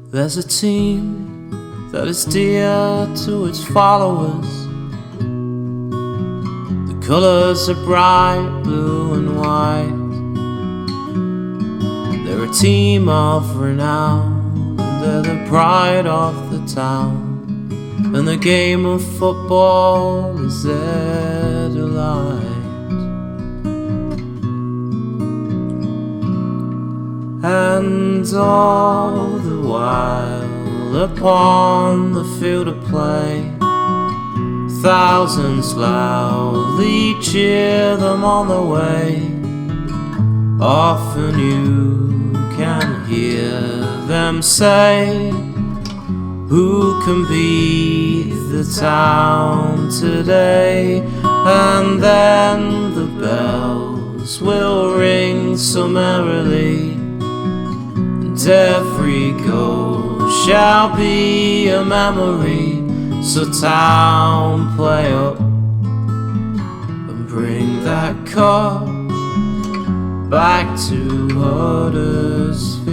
There's a team that is dear to its followers. The colours are bright blue and white. They're a team of renown, and they're the pride of the town. And the game of football is their delight. And all the while upon the field of play, thousands loudly cheer them on the way. Often you can hear them say, who can beat the town today? And then the bells will ring so merrily, and every goal shall be a memory. So town, play up and bring that cup back to Huddersfield.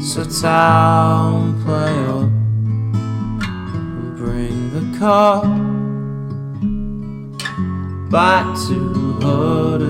So town, play up and bring the cup back to Huddersfield.